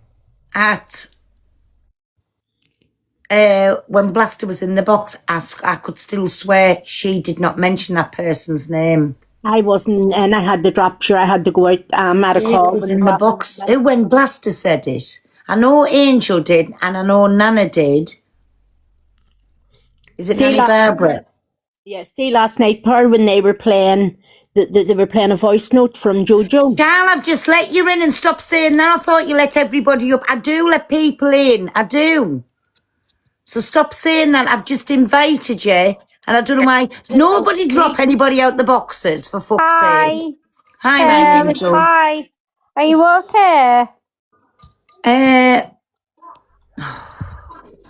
Blaster was in the box, I could still swear she did not mention that person's name. I wasn't, and I had to drop. Sure, I had to go out. At a call. It was in the box when Blaster said it. I know Angel did, and I know Nana did. Is it Nanny Barbara? Yeah. See, last night, Pearl, when they were playing, they were playing a voice note from JoJo. Darl, I've just let you in and stop saying that. I thought you let everybody up. I do let people in. I do. So stop saying that. I've just invited you, and I don't know why. Nobody drop anybody out the boxes, for fuck's sake. Hi, my Angel. Hi. Are you okay? Hey,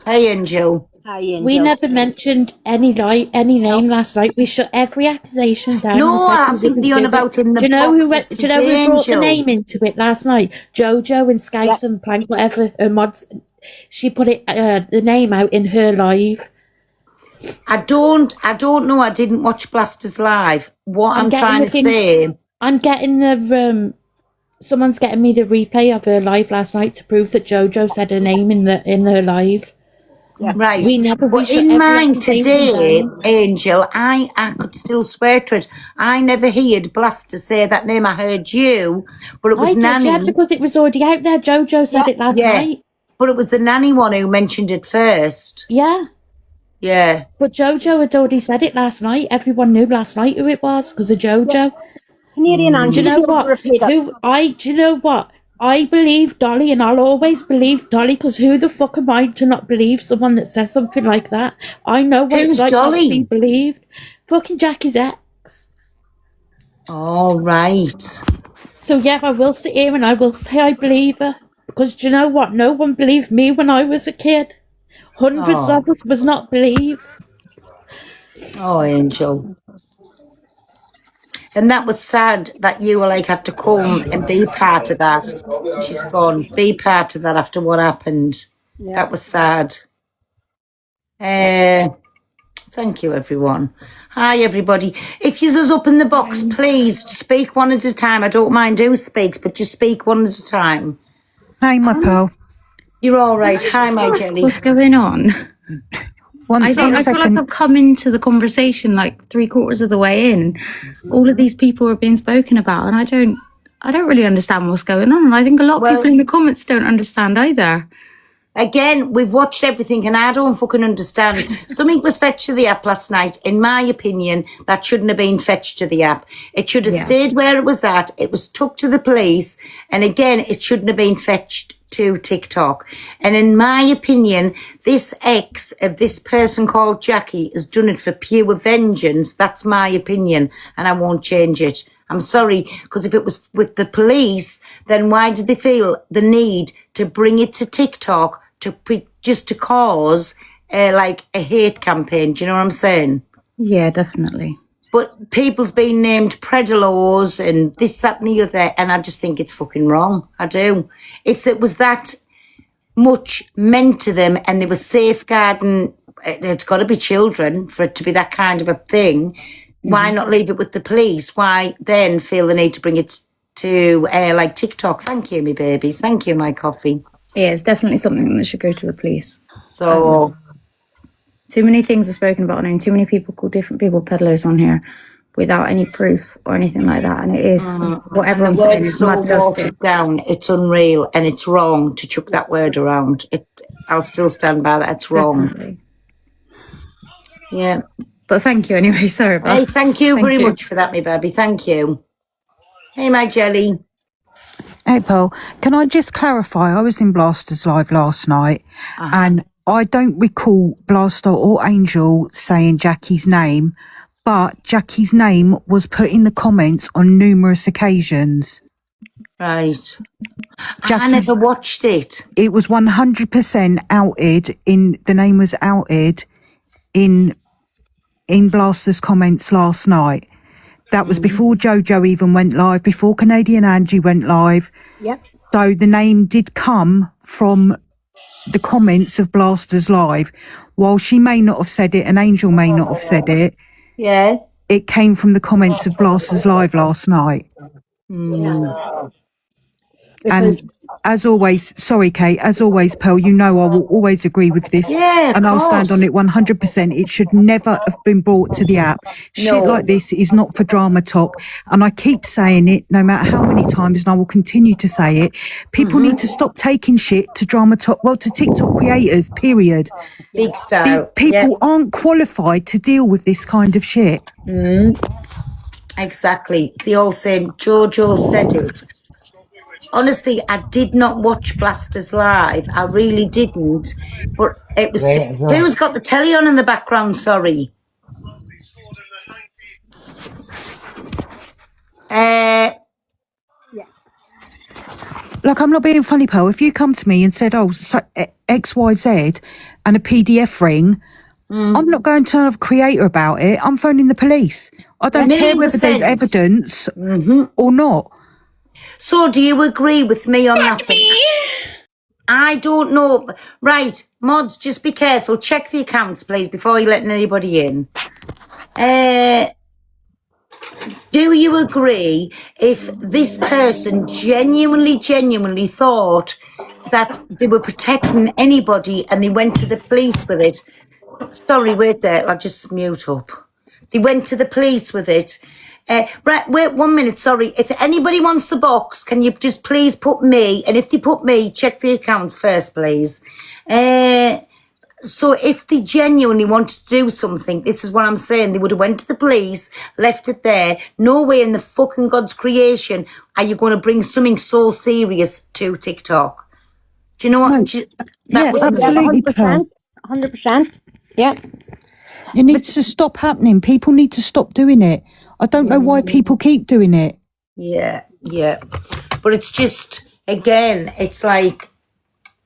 Angel. Hi, Angel. We never mentioned any name last night. We shut every accusation down. No, I think the on about in the do you know box. do you know who brought the name into it last night? JoJo and Skype and Plank, whatever her mods. She put it the name out in her live. I don't know. I didn't watch Blasters live. What I'm trying to say, I'm getting the someone's getting me the replay of her live last night to prove that JoJo said her name in her live. Yeah. Right. But in mine today, Angel, I could still swear to it. I never heard Blaster say that name. I heard you, but it was Nanny. Yeah, because it was already out there. JoJo said it last night. But it was the Nanny one who mentioned it first. Yeah. Yeah. But JoJo had already said it last night. Everyone knew last night who it was because of JoJo. Yeah. Canadian Angel. Do you know what? Do you know what? I believe Dolly, and I'll always believe Dolly, because who the fuck am I to not believe someone that says something like that? I know what it's like not to be believed. Fucking Jackie's ex. All right. So yeah, I will sit here and I will say I believe her. Because do you know what? No one believed me when I was a kid. Hundreds of us was not believed. Oh, Angel. And that was sad that you were had to come and be part of that. She's gone. Be part of that after what happened. Yeah. That was sad. Thank you, everyone. Hi, everybody. If you're up in the box, please speak one at a time. I don't mind who speaks, but just speak one at a time. Hi, my pearl. You're all right. Hi, my jelly. What's going on? I feel like I've come into the conversation like 3/4 of the way in. All of these people are being spoken about, and I don't really understand what's going on. And I think a lot of people in the comments don't understand either. Again, we've watched everything and I don't fucking understand. Something was fetched to the app last night. In my opinion, that shouldn't have been fetched to the app. It should have stayed where it was at. It was took to the police. And again, it shouldn't have been fetched to TikTok. And in my opinion, this ex of this person called Jackie has done it for pure vengeance. That's my opinion. And I won't change it. I'm sorry, because if it was with the police, then why did they feel the need to bring it to TikTok just to cause like a hate campaign? Do you know what I'm saying? Yeah, definitely. But people's been named predalos and this, that and the other, and I just think it's fucking wrong. I do. If it was that much meant to them and they were safeguarding, it's got to be children for it to be that kind of a thing. Why not leave it with the police? Why then feel the need to bring it to like TikTok? Thank you, me babies. Thank you, my coffee. Yeah, it's definitely something that should go to the police. So too many things are spoken about, and too many people call different people peddlers on here without any proof or anything like that. And it is what everyone's saying is mad dusted down. It's unreal and it's wrong to chuck that word around. I'll still stand by that. It's wrong. Definitely. Yeah. But thank you anyway. Sorry about Hey, thank you very much for that, me baby. Thank you. Hey, my jelly. Hey, Pearl. Can I just clarify? I was in Blaster's Live last night and I don't recall Blaster or Angel saying Jackie's name, but Jackie's name was put in the comments on numerous occasions. Right. I never watched it. It was 100% outed the name was outed in Blaster's comments last night. That was before JoJo even went live, before Canadian Angie went live. Yep. So the name did come from the comments of Blaster's Live. While she may not have said it and Angel may not have said it, it came from the comments of Blaster's Live last night. And as always, sorry, Kate, as always, Pearl, you know I will always agree with this. Yeah, and I'll stand on it 100%. It should never have been brought to the app. Shit like this is not for drama talk. And I keep saying it no matter how many times, and I will continue to say it. People need to stop taking shit to drama talk, to TikTok creators, period. Big style. People aren't qualified to deal with this kind of shit. Exactly. They all saying JoJo said it. Honestly, I did not watch Blasters Live. I really didn't. But it was... who's got the telly on in the background? Sorry. Like, I'm not being funny, Pearl. If you come to me and said, XYZ and a PDF ring, I'm not going to have a creator about it. I'm phoning the police. I don't care whether there's evidence or not. So do you agree with me on that thing? I don't know. Right, mods, just be careful. Check the accounts, please, before you're letting anybody in. Do you agree if this person genuinely thought that they were protecting anybody and they went to the police with it? Sorry, wait there. I'll just mute up. They went to the police with it. Right, wait 1 minute, sorry. If anybody wants the box, can you just please put me, and if they put me, check the accounts first, please. So if they genuinely wanted to do something, this is what I'm saying, they would have went to the police, left it there. No way in the fucking God's creation are you going to bring something so serious to TikTok. Do you know what? Yeah, absolutely. 100%. Yeah. It needs to stop happening. People need to stop doing it. I don't know why people keep doing it. Yeah. But it's just, again, it's like,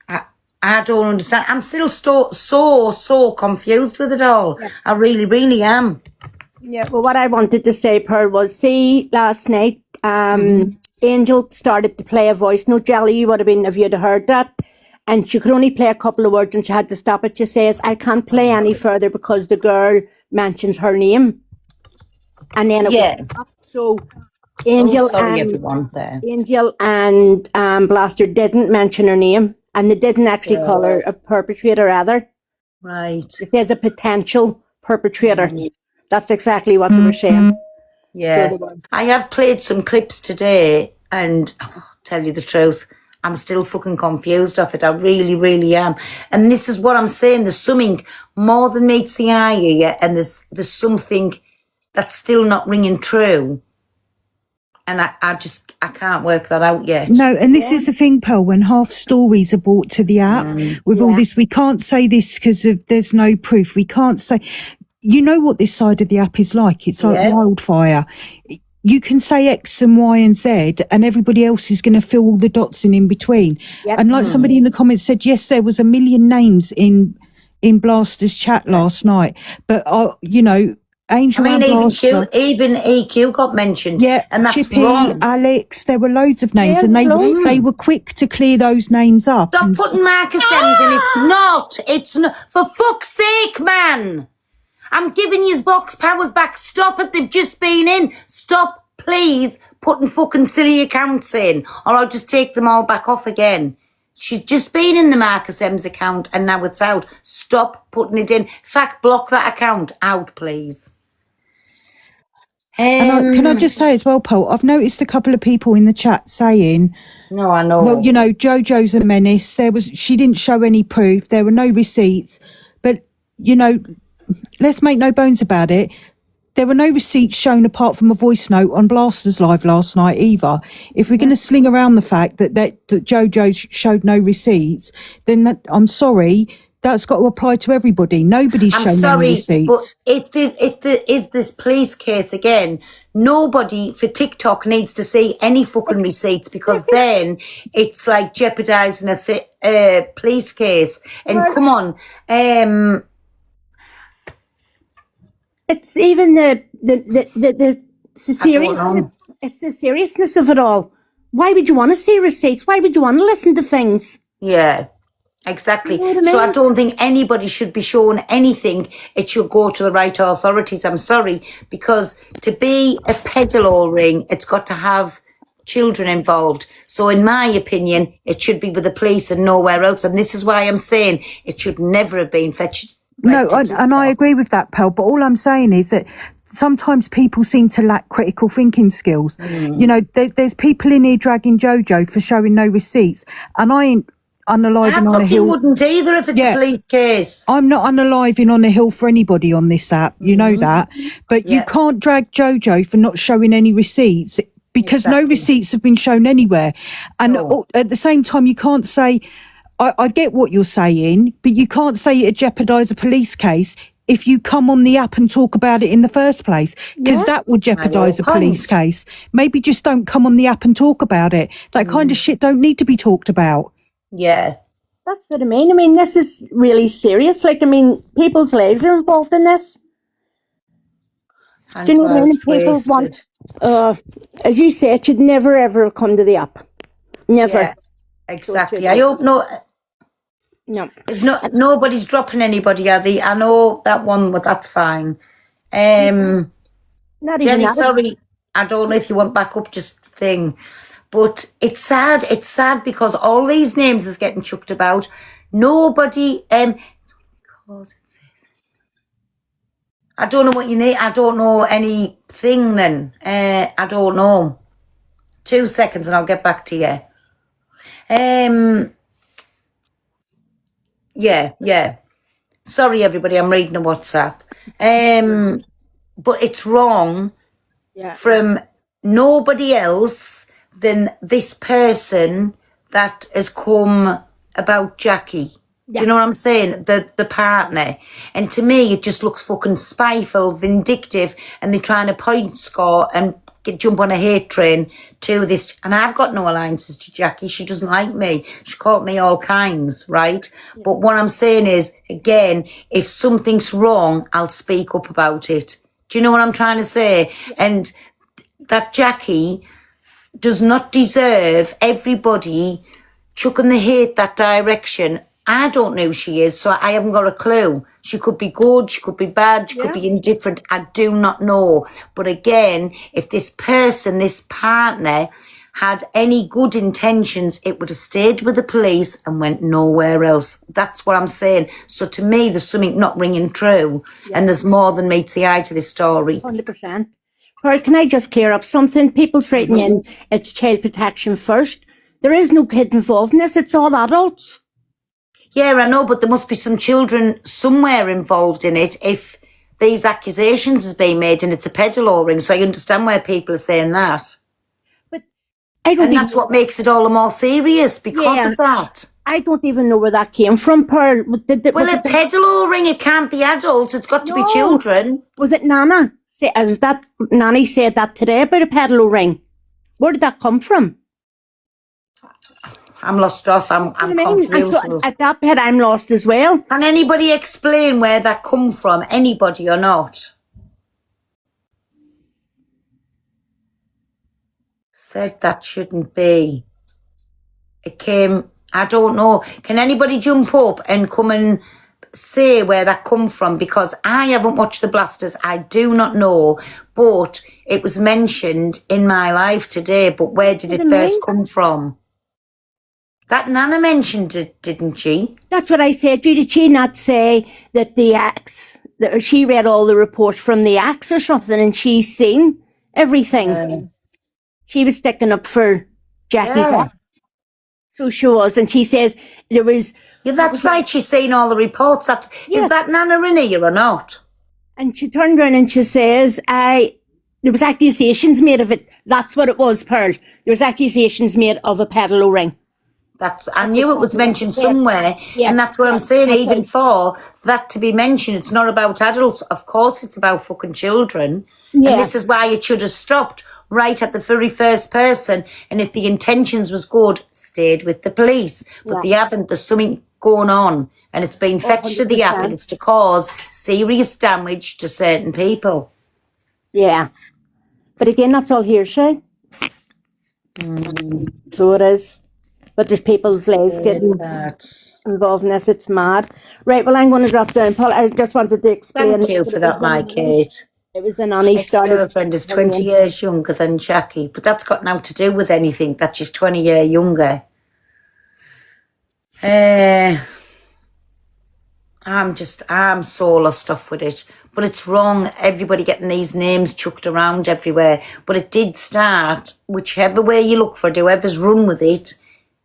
I don't understand. I'm still so confused with it all. Yeah. I really am. Yeah, well, what I wanted to say, Pearl, was, see, last night, Angel started to play a voice note. Jelly, you would have been, if you'd heard that. And she could only play a couple of words and she had to stop it. She says, I can't play any further because the girl mentions her name. And then it was stopped. So Angel sorry, and everyone there. Angel and Blaster didn't mention her name, and they didn't actually call her a perpetrator either. Right. It is a potential perpetrator. That's exactly what they were saying. Yeah. So I have played some clips today, and tell you the truth, I'm still fucking confused of it. I really, really am. And this is what I'm saying. There's something more than meets the eye here, and there's something that's still not ringing true. And I can't work that out yet. No, and this is the thing, Pearl, when half stories are brought to the app with all this, we can't say this because there's no proof. We can't say, you know what this side of the app is like. It's like wildfire. You can say X and Y and Z and everybody else is going to fill all the dots in between. Yep. And like somebody in the comments said, yes, there was 1 million names in Blaster's chat last night. But, you know, Angel and Blaster, even EQ got mentioned. Yeah, and that's Chippy, wrong. Alex, there were loads of names, and they were quick to clear those names up. Stop putting Marcus M's in. It's not. For fuck's sake, man. I'm giving you box powers back. Stop it. They've just been in. Stop, please, putting fucking silly accounts in, or I'll just take them all back off again. She's just been in the Marcus M's account and now it's out. Stop putting it in. In fact, block that account out, please. And can I just say as well, Paul, I've noticed a couple of people in the chat saying, no, I know. Well, you know, JoJo's a menace. She didn't show any proof. There were no receipts. But, you know, let's make no bones about it. There were no receipts shown apart from a voice note on Blaster's Live last night either. If we're going to sling around the fact that JoJo showed no receipts, then I'm sorry, that's got to apply to everybody. Nobody's shown any receipts. But if there is this police case again, nobody for TikTok needs to see any fucking receipts, because then it's like jeopardising a police case. And come on, it's even the seriousness. It's the seriousness of it all. Why would you want to see receipts? Why would you want to listen to things? Yeah. Exactly. You know what I mean? So I don't think anybody should be shown anything. It should go to the right authorities. I'm sorry, because to be a peddler ring, it's got to have children involved. So in my opinion, it should be with the police and nowhere else. And this is why I'm saying it should never have been fetched. No, and I agree with that, Pearl. But all I'm saying is that sometimes people seem to lack critical thinking skills. You know, there's people in here dragging JoJo for showing no receipts, and I ain't unaliving on a hill. You wouldn't either if it's a police case. I'm not unaliving on a hill for anybody on this app. You know that. But you can't drag JoJo for not showing any receipts, because no receipts have been shown anywhere. And at the same time, you can't say, I get what you're saying, but you can't say it jeopardise a police case if you come on the app and talk about it in the first place, because that would jeopardise a police case. Maybe just don't come on the app and talk about it. That kind of shit don't need to be talked about. Yeah. That's what I mean. I mean, this is really serious. Like, I mean, people's lives are involved in this. Do you know what I mean? People want, as you say, it should never ever have come to the app. Never. Yeah, exactly. I hope no. It's nobody's dropping anybody, are they? I know that one, but that's fine. Not Jenny, sorry, I don't know if you want back up just thing. But it's sad. It's sad because all these names is getting chucked about. Nobody, I don't know what you need. I don't know anything then. I don't know. 2 seconds and I'll get back to you. Yeah. Sorry, everybody. I'm reading a WhatsApp. But it's wrong from nobody else than this person that has come about Jackie. Do you know what I'm saying? The partner. And to me, it just looks fucking spiteful, vindictive, and they're trying to point score and jump on a hate train to this. And I've got no alliances to Jackie. She doesn't like me. She called me all kinds, right? Yeah. But what I'm saying is, again, if something's wrong, I'll speak up about it. Do you know what I'm trying to say? And that Jackie does not deserve everybody chucking the hate that direction. I don't know who she is, so I haven't got a clue. She could be good, she could be bad, she could be indifferent. I do not know. But again, if this person, this partner, had any good intentions, it would have stayed with the police and went nowhere else. That's what I'm saying. So to me, there's something not ringing true, and there's more than meets the eye to this story. 100%. Pearl, can I just clear up something? People's writing in, it's child protection first. There is no kids involved in this, it's all adults. Yeah, I know, but there must be some children somewhere involved in it if these accusations has been made and it's a peddler ring. So I understand where people are saying that. And that's what makes it all the more serious because of that. I don't even know where that came from, Pearl. Well, a peddler ring, it can't be adults. It's got to be children. Was it Nana? Was that Nanny said that today about a peddler ring? Where did that come from? I'm lost off. I'm confused. At that bit, I'm lost as well. Can anybody explain where that come from? Anybody or not? Said that shouldn't be. It came, I don't know. Can anybody jump up and come and say where that come from? Because I haven't watched the Blasters. I do not know. But it was mentioned in my life today. But where did it first come from? That Nana mentioned it, didn't she? That's what I said. Did she not say that the axe, that she read all the reports from the axe or something and she's seen everything? She was sticking up for Jackie's axe. So she was. And she says there was... Yeah, that's right. She's seen all the reports. Is that Nana in here or not? And she turned around and she says, there was accusations made of it. That's what it was, Pearl. There was accusations made of a peddler ring. I knew it was mentioned somewhere, and that's what I'm saying, even for that to be mentioned, it's not about adults. Of course it's about fucking children. And this is why it should have stopped right at the very first person, and if the intentions was good, stayed with the police. But they haven't. There's something going on, and it's been fetched to the applicants to cause serious damage to certain people. Yeah. But again, that's all hearsay. So it is. But there's people's lives getting involved in this. It's mad. Right, well, I'm going to drop down. Paul, I just wanted to explain. Thank you for that, my Kate. It was the nanny started. My girlfriend is 20 years younger than Jackie, but that's got nothing to do with anything, that she's 20 years younger. I'm so lost off with it. But it's wrong, everybody getting these names chucked around everywhere. But it did start, whichever way you look for it, whoever's run with it,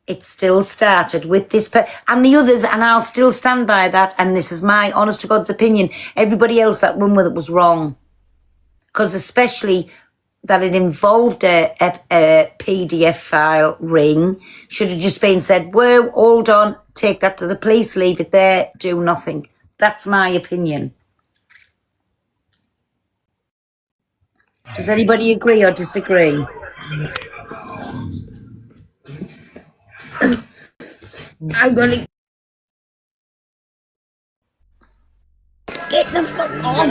it still started with this and the others, and I'll still stand by that, and this is my honest to God's opinion. Everybody else that run with it was wrong. Because especially that it involved a PDF file ring, should have just been said, whoa, hold on, take that to the police, leave it there, do nothing. That's my opinion. Does anybody agree or disagree? I'm gonna get the fuck off.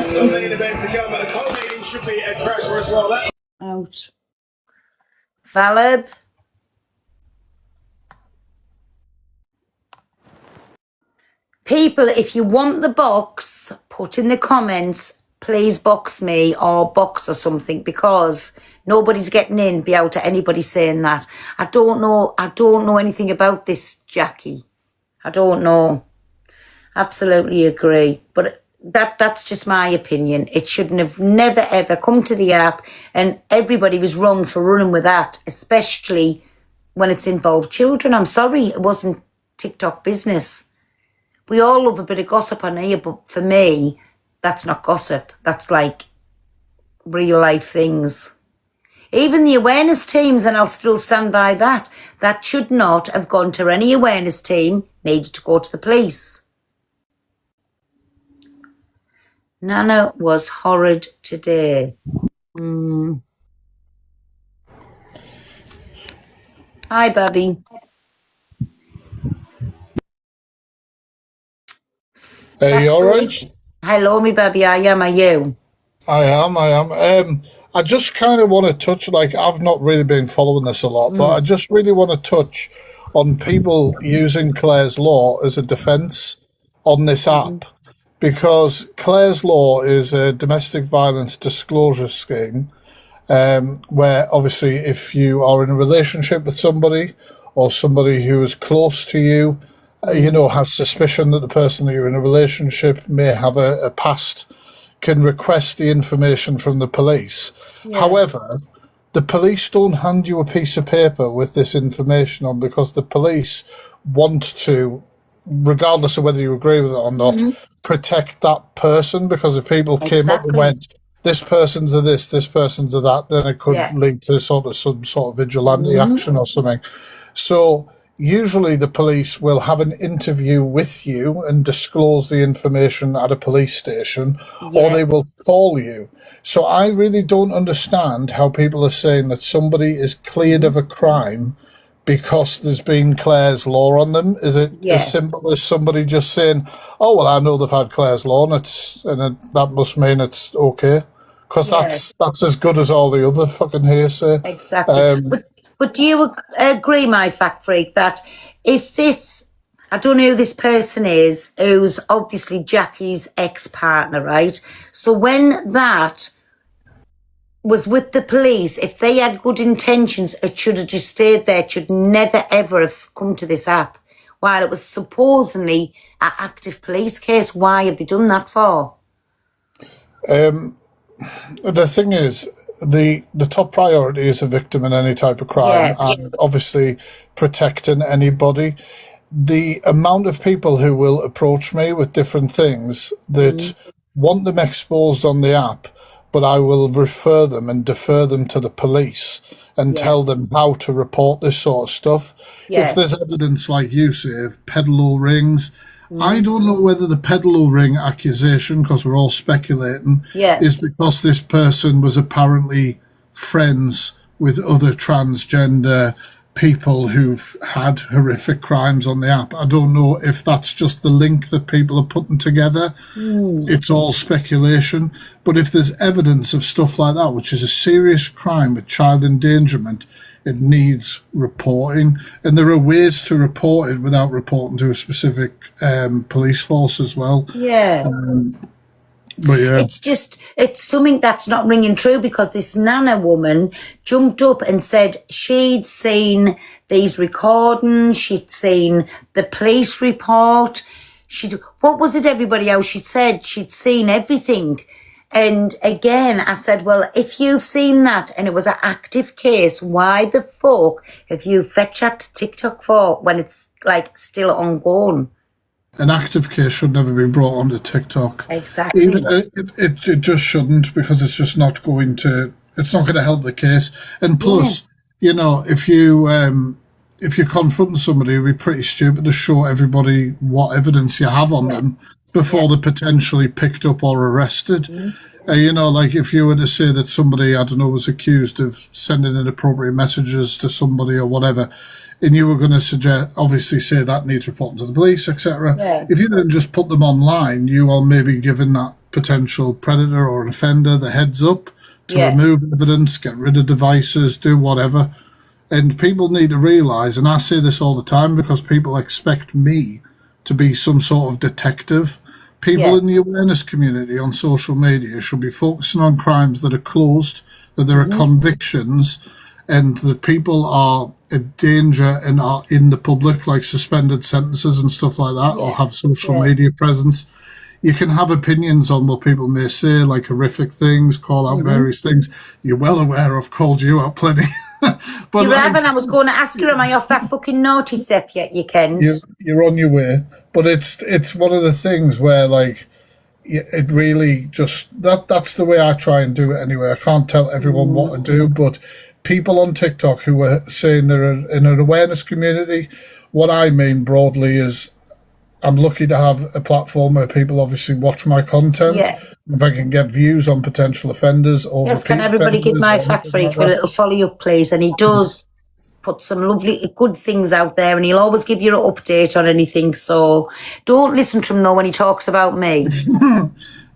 Out. Valib. People, if you want the box, put in the comments, please box me or box or something, because nobody's getting in be out to anybody saying that. I don't know anything about this, Jackie. I don't know. Absolutely agree. But that's just my opinion. It shouldn't have never ever come to the app, and everybody was wrong for running with that, especially when it's involved children. I'm sorry, it wasn't TikTok business. We all love a bit of gossip on here, but for me, that's not gossip. That's like real life things. Even the awareness teams, and I'll still stand by that, that should not have gone to any awareness team, needed to go to the police. Nana was horrid today. Hi, Bobby. Are you all right? Hello, me baby. I am. Are you? I am. I just kind of want to touch, like, I've not really been following this a lot, but I just really want to touch on people using Claire's Law as a defence on this app, because Clare's Law is a domestic violence disclosure scheme where obviously if you are in a relationship with somebody or somebody who is close to you, has suspicion that the person that you're in a relationship may have a past, can request the information from the police. Yeah. However, the police don't hand you a piece of paper with this information on because the police want to, regardless of whether you agree with it or not, protect that person, because if people came up and went, this person's a this person's a that, then it could lead to some sort of vigilante action or something. So usually the police will have an interview with you and disclose the information at a police station, or they will call you. So I really don't understand how people are saying that somebody is cleared of a crime because there's been Clare's Law on them. Is it as simple as somebody just saying, oh, well, I know they've had Clare's Law and that must mean it's okay? Because that's as good as all the other fucking hearsay. Exactly. But do you agree, my fact freak, that if this, I don't know who this person is, who's obviously Jackie's ex-partner, right? So when that was with the police, if they had good intentions, it should have just stayed there. It should never, ever have come to this app. While it was supposedly an active police case, why have they done that for? The thing is, the top priority is a victim in any type of crime, and obviously protecting anybody. The amount of people who will approach me with different things that want them exposed on the app, but I will refer them and defer them to the police and tell them how to report this sort of stuff. If there's evidence, like you say, of pedalo rings, I don't know whether the pedalo ring accusation, because we're all speculating, is because this person was apparently friends with other transgender people who've had horrific crimes on the app. I don't know if that's just the link that people are putting together. It's all speculation. But if there's evidence of stuff like that, which is a serious crime with child endangerment, it needs reporting. And there are ways to report it without reporting to a specific police force as well. But it's something that's not ringing true, because this Nana woman jumped up and said she'd seen these recordings, she'd seen the police report. What was it, everybody else? She said she'd seen everything. And again, I said, well, if you've seen that and it was an active case, why the fuck have you fetched that to TikTok for when it's like still ongoing? An active case should never be brought onto TikTok. Exactly. It just shouldn't, because it's just not going to. It's not going to help the case. And plus, if you're confronting somebody, it'd be pretty stupid to show everybody what evidence you have on them before they're potentially picked up or arrested. Like if you were to say that somebody, I don't know, was accused of sending inappropriate messages to somebody or whatever, and you were going to obviously say that needs reporting to the police, etc. If you then just put them online, you are maybe giving that potential predator or an offender the heads up to remove evidence, get rid of devices, do whatever. And people need to realise, and I say this all the time because people expect me to be some sort of detective. People in the awareness community on social media should be focusing on crimes that are closed, that there are convictions, and that people are a danger and are in the public, like suspended sentences and stuff like that, or have social media presence. You can have opinions on what people may say, like horrific things, call out various things. You're well aware I've called you out plenty. But you haven't. I was going to ask you, am I off that fucking naughty step yet? You can't. You're on your way. But it's one of the things where, like, it really just, that's the way I try and do it anyway. I can't tell everyone what to do, but people on TikTok who are saying they're in an awareness community, what I mean broadly is I'm lucky to have a platform where people obviously watch my content. If I can get views on potential offenders or can everybody give my fact freak a little follow up, please? And he does put some lovely, good things out there, and he'll always give you an update on anything. So don't listen to him though when he talks about me.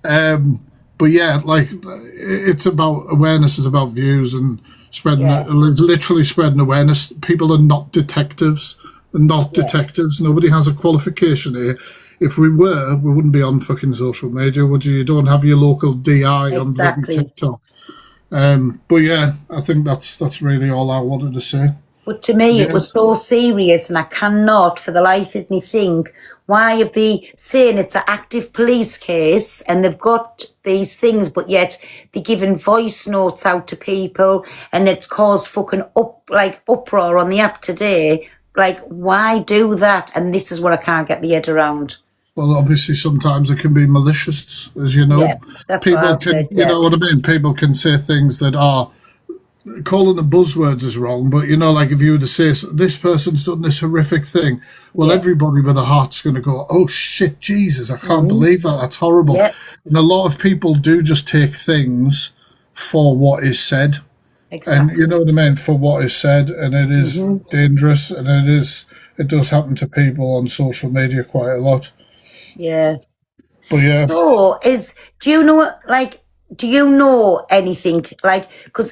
But yeah, like, it's about awareness, is about views and spreading, literally spreading awareness. People are not detectives. Detectives. Nobody has a qualification here. If we were, we wouldn't be on fucking social media, would you? You don't have your local DI on bloody TikTok. But yeah, I think that's really all I wanted to say. But to me, it was so serious, and I cannot, for the life of me, think why have they saying it's an active police case and they've got these things, but yet they're giving voice notes out to people, and it's caused fucking uproar on the app today. Like, why do that? And this is what I can't get my head around. Well, obviously, sometimes it can be malicious, as you know. Yeah, that's people what can, said, you know what I mean. People can say things that are calling them buzzwords is wrong, but you know, like if you were to say this person's done this horrific thing, well, everybody with a heart's going to go, "Oh shit, Jesus, I can't believe that. That's horrible." Yeah. And a lot of people do just take things for what is said. Exactly. And you know what I mean, for what is said, and it is dangerous, and it does happen to people on social media quite a lot. Yeah. But yeah. So do you know anything, like, because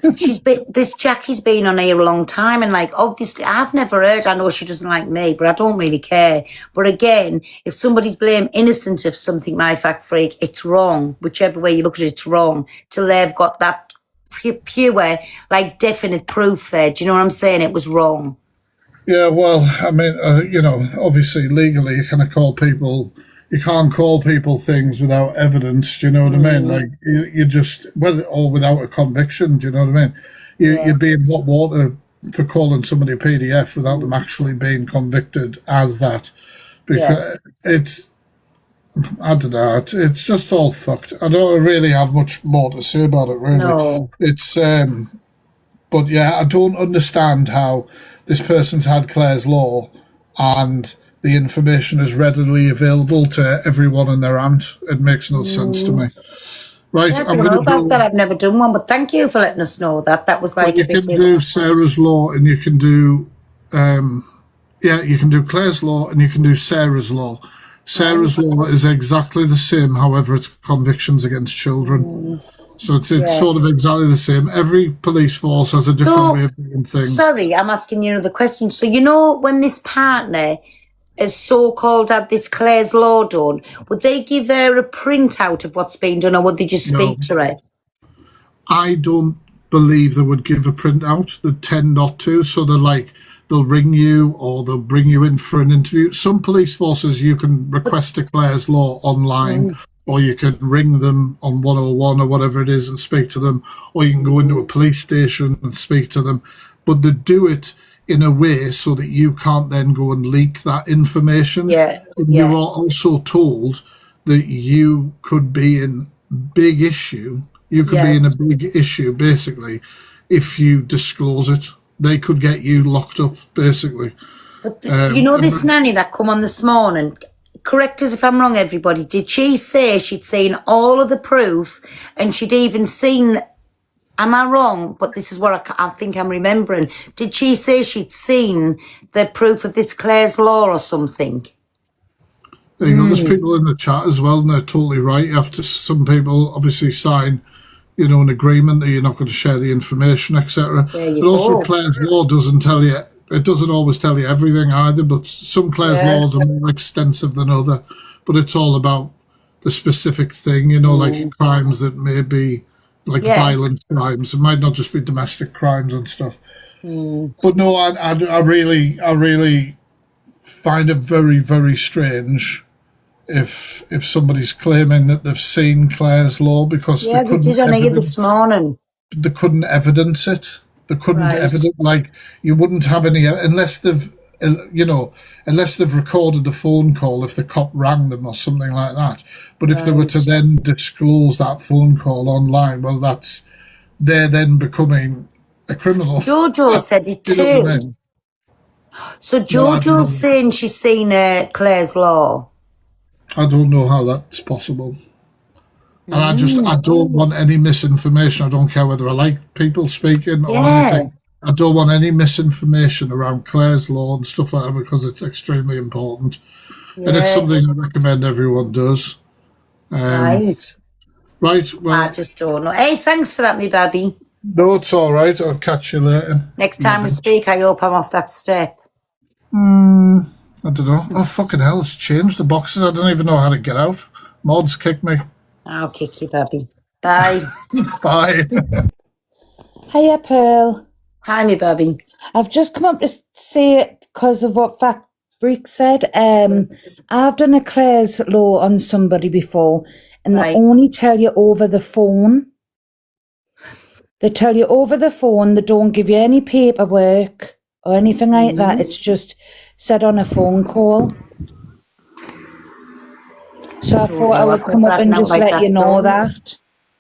Jackie's been on here a long time, and like, obviously I've never heard, I know she doesn't like me, but I don't really care. But again, if somebody's blamed innocent of something, my fact freak, it's wrong. Whichever way you look at it, it's wrong, till they've got that pure, like, definite proof there. Do you know what I'm saying? It was wrong. Yeah, well, I mean, you know, obviously legally you can't call people things without evidence. Do you know what I mean? Like you just, or without a conviction. Do you know what I mean? You'd be in hot water for calling somebody a PDF without them actually being convicted as that, because it's, I don't know, it's just all fucked. I don't really have much more to say about it, really. No. It's but yeah, I don't understand how this person's had Claire's Law and the information is readily available to everyone and their aunt. It makes no sense to me. Right, I don't know about that. I've never done one, but thank you for letting us know that. That was like you can do Sarah's Law, and you can do you can do Claire's Law, and you can do Sarah's Law. Sarah's Law is exactly the same, however, it's convictions against children. So it's sort of exactly the same. Every police force has a different way of doing things. Sorry, I'm asking you another question. So you know when this partner is so-called had this Claire's Law done, would they give her a printout of what's been done, or would they just speak to her? I don't believe they would give a printout. They tend not to. So they'll ring you or they'll bring you in for an interview. Some police forces you can request a Claire's Law online, or you can ring them on 101 or whatever it is and speak to them, or you can go into a police station and speak to them. But they do it in a way so that you can't then go and leak that information. You are also told that you could be in big issue. You could be in a big issue, basically, if you disclose it. They could get you locked up, basically. But you know this nanny that come on this morning, correct us if I'm wrong, everybody, did she say she'd seen all of the proof, and she'd even seen, am I wrong? But this is what I think I'm remembering. Did she say she'd seen the proof of this Claire's Law or something? There you go. There's people in the chat as well, and they're totally right. You have to, some people obviously sign, you know, an agreement that you're not going to share the information, etc. But also Claire's Law doesn't tell you, it doesn't always tell you everything either, but some Claire's Laws are more extensive than other. But it's all about the specific thing, you know, like crimes that may be like violent crimes. It might not just be domestic crimes and stuff. But no, I really find it very, very strange if somebody's claiming that they've seen Claire's Law, because they couldn't evidence it. They couldn't evidence, like, you wouldn't have any, unless they've recorded the phone call, if the cop rang them or something like that. But if they were to then disclose that phone call online, well, they're then becoming a criminal. JoJo said it too. You know what I mean? So JoJo's saying she's seen Claire's Law. I don't know how that's possible. And I don't want any misinformation. I don't care whether I like people speaking or anything. I don't want any misinformation around Claire's Law and stuff like that, because it's extremely important. And it's something I recommend everyone does. Right, well, I just don't know. Hey, thanks for that, me baby. No, it's all right. I'll catch you later. Next time we speak, I hope I'm off that step. I don't know. Oh, fucking hell, it's changed the boxes. I don't even know how to get out. Mods kick me. I'll kick you, Bobby. Bye. Bye. Hiya, Pearl. Hi, me Bobby. I've just come up to say it because of what Fact Freak said. I've done a Claire's Law on somebody before, and they only tell you over the phone. They tell you over the phone. They don't give you any paperwork or anything like that. It's just said on a phone call. So I thought I would come up and just let you know that.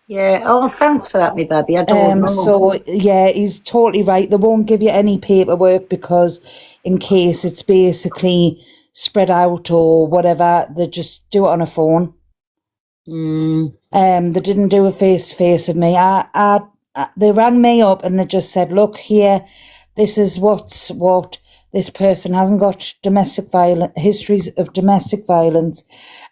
Yeah. Oh, thanks for that, me Bobby. I don't know. So yeah, he's totally right. They won't give you any paperwork because in case it's basically spread out or whatever, they just do it on a phone. They didn't do a face to face with me. They rang me up and they just said, "Look here, this is what this person hasn't got histories of domestic violence,"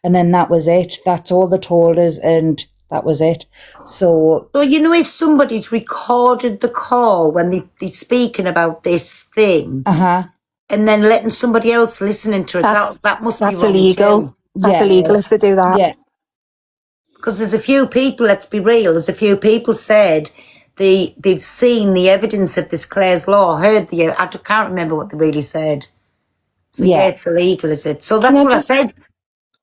and then that was it. That's all they told us, and that was it. So you know, if somebody's recorded the call when they're speaking about this thing, and then letting somebody else listening to it, that must be wrong illegal. too. That's illegal if they do that. Yeah. Because there's a few people, let's be real, there's a few people said they've seen the evidence of this Claire's Law, I can't remember what they really said. So yeah, it's illegal, is it? So that's what I said.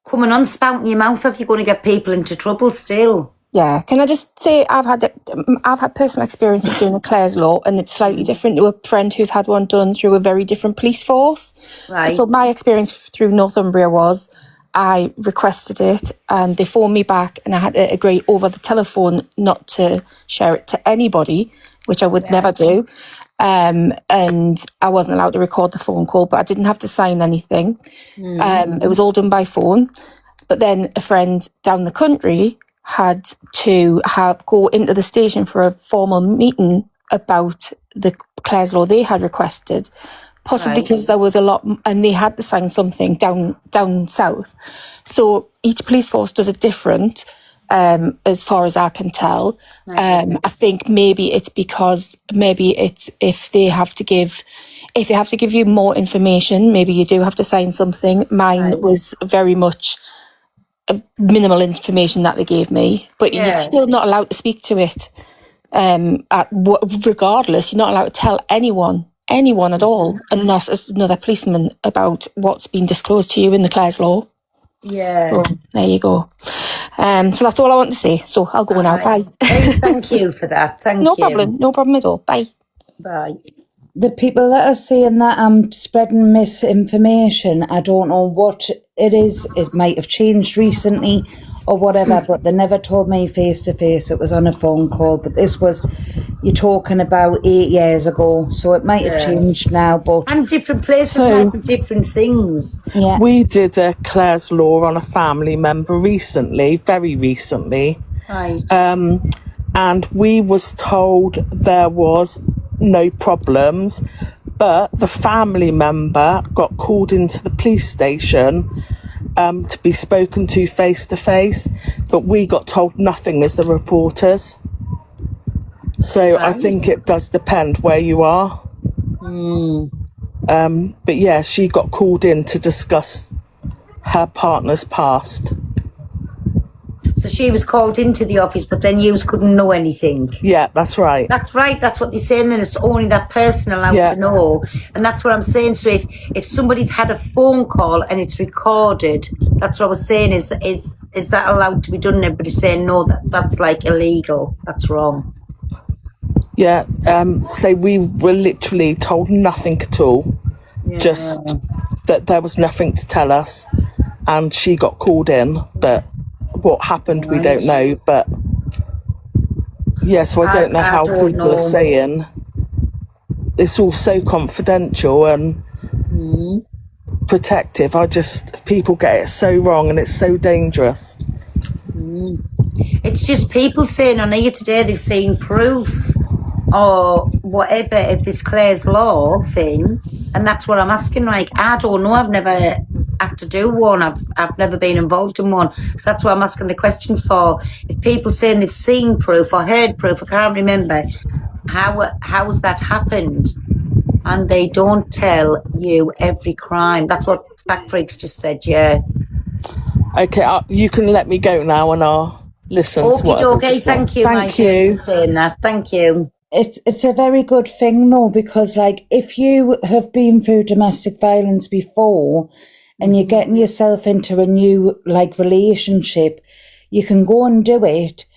Coming on, spouting your mouth if you're going to get people into trouble still. Yeah, can I just say I've had personal experience of doing a Claire's Law, and it's slightly different to a friend who's had one done through a very different police force. Right. So my experience through Northumbria was I requested it and they phoned me back, and I had to agree over the telephone not to share it to anybody, which I would never do. And I wasn't allowed to record the phone call, but I didn't have to sign anything. It was all done by phone. But then a friend down the country had to go into the station for a formal meeting about the Claire's Law they had requested, possibly because there was a lot, and they had to sign something down south. So each police force does it different, as far as I can tell. I think maybe it's because if they have to give you more information, maybe you do have to sign something. Mine was very much minimal information that they gave me, but you're still not allowed to speak to it. Regardless, you're not allowed to tell anyone at all, unless it's another policeman, about what's been disclosed to you in the Claire's Law. Yeah. So, there you go. So that's all I want to say. So I'll go now. Bye. Thank you for that. Thank you. No problem. No problem at all. Bye. Bye. The people that are saying that I'm spreading misinformation, I don't know what it is. It might have changed recently or whatever, but they never told me face to face. It was on a phone call. But this was, you're talking about 8 years ago, so it might have changed now. But and different places have different things. Yeah, we did a Claire's Law on a family member recently, very recently. Right. And we was told there was no problems, but the family member got called into the police station to be spoken to face, but we got told nothing as the reporters. So I think it does depend where you are. But yeah, she got called in to discuss her partner's past. So she was called into the office, but then you couldn't know anything. Yeah, that's right. That's right. That's what they're saying. Then it's only that person allowed to know, and that's what I'm saying. So if somebody's had a phone call and it's recorded, that's what I was saying. Is that allowed to be done? And everybody's saying no. That's like illegal. That's wrong. Yeah. So we were literally told nothing at all. Yeah. Just that there was nothing to tell us, and she got called in, but what happened we don't know. But so I don't know how people are saying it's all so confidential and protective. People get it so wrong, and it's so dangerous. It's just people saying on here today they've seen proof or whatever of this Claire's Law thing, and that's what I'm asking. Like, I don't know, I've never had to do one, I've never been involved in one, so that's what I'm asking the questions for. If people saying they've seen proof or heard proof, I can't remember how's that happened, and they don't tell you every crime. That's what Back Freaks just said, yeah. Okay, you can let me go now and I'll listen to whatever's Okay, thank you, Thank you. for saying that. Thank you. It's a very good thing though, because like if you have been through domestic violence before and you're getting yourself into a new like relationship, you can go and do it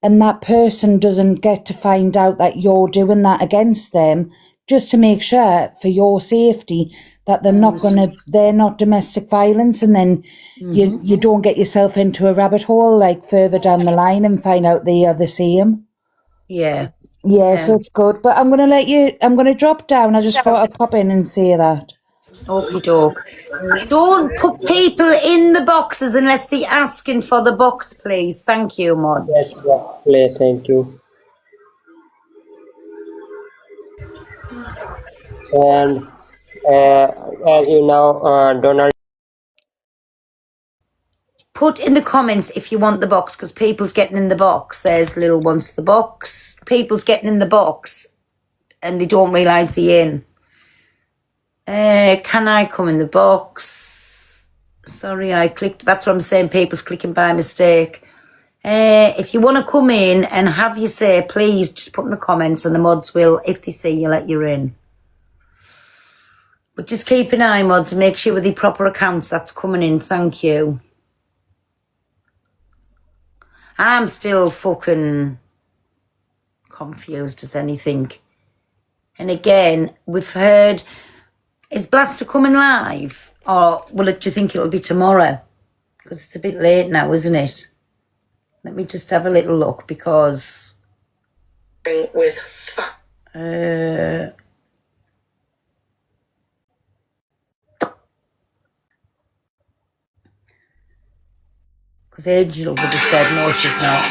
and that person doesn't get to find out that you're doing that against them, just to make sure for your safety that they're not domestic violence, and then you don't get yourself into a rabbit hole like further down the line and find out they are the same. Yeah. So it's good. But I'm gonna drop down. I just thought I'd pop in and say that. Okie doke. Don't put people in the boxes unless they're asking for the box, please. Thank you, mods. Yes, please, thank you. And as you know, Donald. Put in the comments if you want the box, because people's getting in the box. There's little ones, the box. People's getting in the box and they don't realise they're in. Can I come in the box? Sorry, I clicked. That's what I'm saying. People's clicking by mistake. If you want to come in and have your say, please just put in the comments and the mods will, if they see you, let you in. But just keep an eye, mods, and make sure with the proper accounts that's coming in. Thank you. I'm still fucking confused as anything. And again, we've heard, is Blaster coming live? Or do you think it'll be tomorrow? Because it's a bit late now, isn't it? Let me just have a little look, because... Because Angel would have said, no, she's not.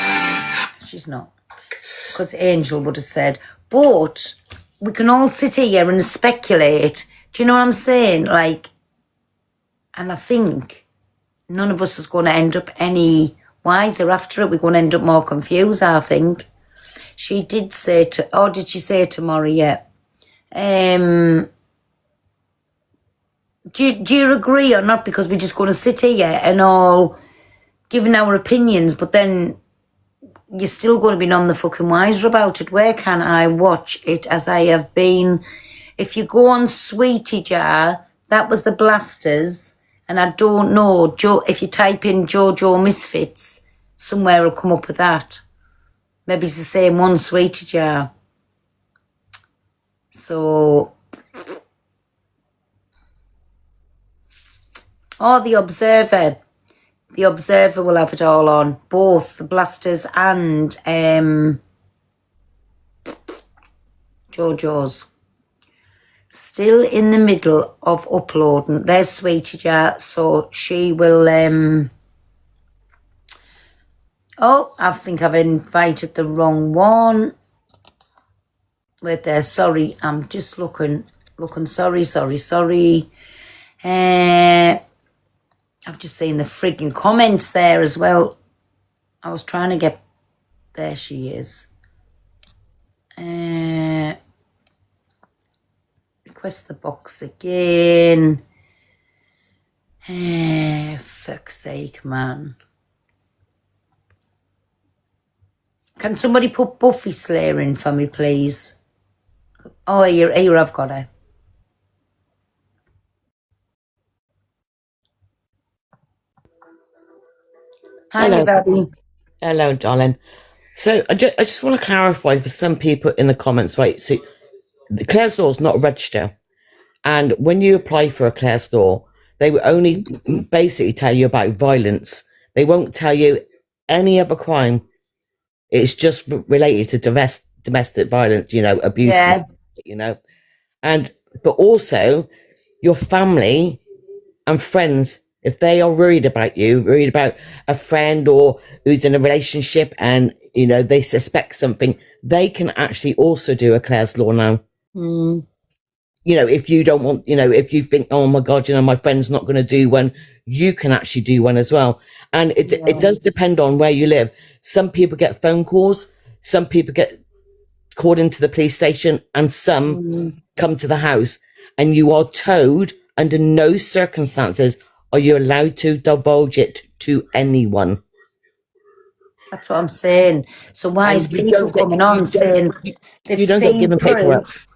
She's not. Because Angel would have said, but we can all sit here and speculate. Do you know what I'm saying? Like, and I think none of us is going to end up any wiser after it. We're going to end up more confused, I think. She did say did she say tomorrow yet? Do you agree or not? Because we're just going to sit here and all giving our opinions, but then you're still going to be none the fucking wiser about it. Where can I watch it as I have been? If you go on Sweetie Jar, that was the Blasters, and I don't know, if you type in JoJo Misfits, somewhere will come up with that. Maybe it's the same one, Sweetie Jar. So... The Observer. The Observer will have it all on. Both the Blasters and JoJo's. Still in the middle of uploading. There's Sweetie Jar, so she will... I think I've invited the wrong one. Wait there, sorry, I'm just looking, sorry. I've just seen the frigging comments there as well. I was trying to get... There she is. Request the box again. Fuck's sake, man. Can somebody put Buffy Slayer in for me, please? Oh, here I've got her. Hi, everybody. Hello, darling. So I just want to clarify for some people in the comments, right? So the Claire's Law is not a register. And when you apply for a Claire's Law, they will only basically tell you about violence. They won't tell you any other crime. It's just related to domestic violence, abuse, but also your family and friends, if they are worried about you, worried about a friend or who's in a relationship and, they suspect something, they can actually also do a Claire's Law now. Mm. If you don't want, if you think, oh my God, my friend's not going to do one, you can actually do one as well. And it does depend on where you live. Some people get phone calls, some people get called into the police station, and some come to the house, and you are towed under no circumstances are you allowed to divulge it to anyone. That's what I'm saying. So why is people coming on saying they've seen proof?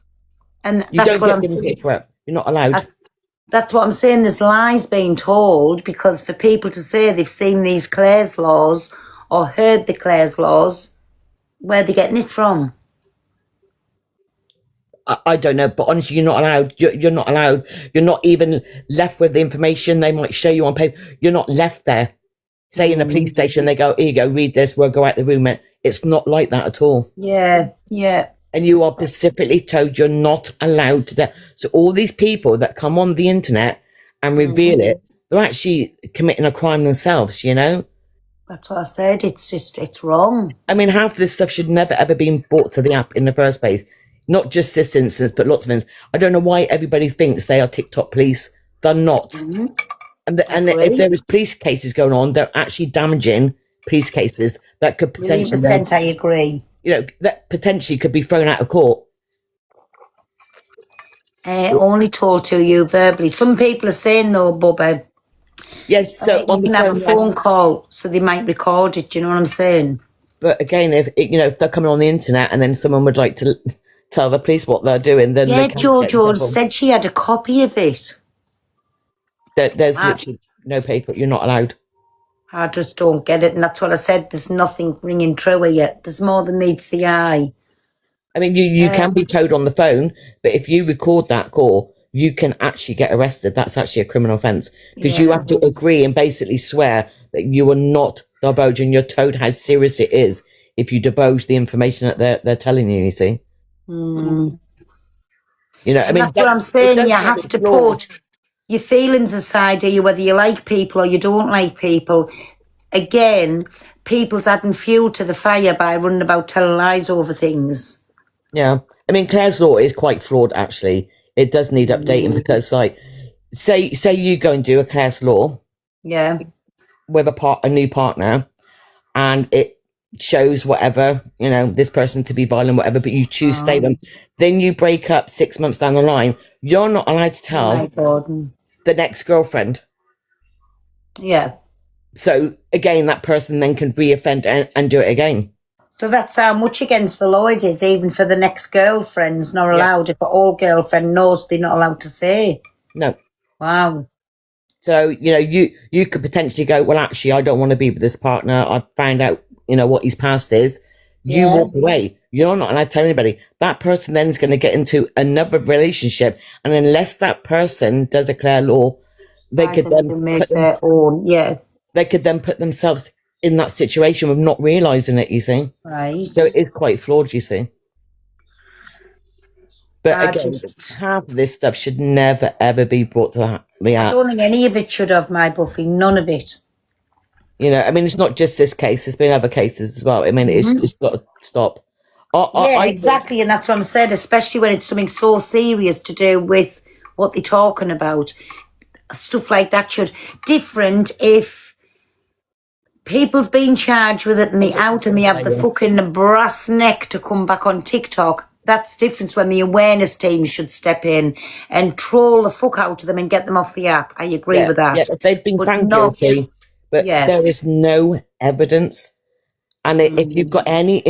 And that's what I'm saying. You're not allowed. That's what I'm saying. There's lies being told, because for people to say they've seen these Clare's laws or heard the Clare's laws, where are they getting it from? I don't know, but honestly, you're not allowed. You're not allowed. You're not even left with the information they might show you on paper. You're not left there. Say in a police station, they go, here you go, read this, we'll go out the room. It's not like that at all. Yeah. And you are specifically told you're not allowed to do. So all these people that come on the internet and reveal it, they're actually committing a crime themselves, you know? That's what I said. It's wrong. I mean, half of this stuff should never, ever been brought to the app in the first place. Not just this instance, but lots of instances. I don't know why everybody thinks they are TikTok police. They're not. And if there is police cases going on, they're actually damaging police cases that could potentially... 100% I agree. You know, that potentially could be thrown out of court. Only told to you verbally. Some people are saying though, Bubba. Yes, so you can have a phone call, so they might record it. Do you know what I'm saying? But again, if they're coming on the internet and then someone would like to tell the police what they're doing, then JoJo's said she had a copy of it. There's literally no paper. You're not allowed. I just don't get it, and that's what I said. There's nothing ringing true yet. There's more than meets the eye. I mean, you can be towed on the phone, but if you record that call, you can actually get arrested. That's actually a criminal offence, because you have to agree and basically swear that you are not divulging. You're told how serious it is if you divulge the information that they're telling you. You see, you know. I mean, that's what I'm saying. You have to put your feelings aside, whether you like people or you don't like people. Again, people's adding fuel to the fire by running about telling lies over things. Yeah. I mean, Claire's law is quite flawed, actually. It does need updating because, like, say you go and do a Claire's law. Yeah. With a new partner, and it shows whatever, you know, this person to be violent, whatever, but you choose to stay them. Then you break up 6 months down the line. You're not allowed to tell the next girlfriend. Yeah. So again, that person then can re-offend and do it again. So that's how much against the law it is, even for the next girlfriend's not allowed. If an old girlfriend knows, they're not allowed to say. No. Wow. So, you know, you could potentially go, well, actually, I don't want to be with this partner. I've found out, you know, what his past is. You walk away. You're not allowed to tell anybody. That person then is going to get into another relationship. And unless that person does declare law, they could then make their own, they could then put themselves in that situation with not realising it, you see. Right. So it is quite flawed, you see. But again, half of this stuff should never, ever be brought to the app. I don't think any of it should have, my Buffy. None of it. You know, I mean, it's not just this case. There's been other cases as well. I mean, it's got to stop. Exactly. And that's what I'm saying, especially when it's something so serious to do with what they're talking about. Stuff like that should... Different if people's being charged with it and they out and they have the fucking brass neck to come back on TikTok. That's the difference when the awareness team should step in and troll the fuck out of them and get them off the app. I agree with that. Yeah, they've been found guilty, but there is no evidence. And if you've got any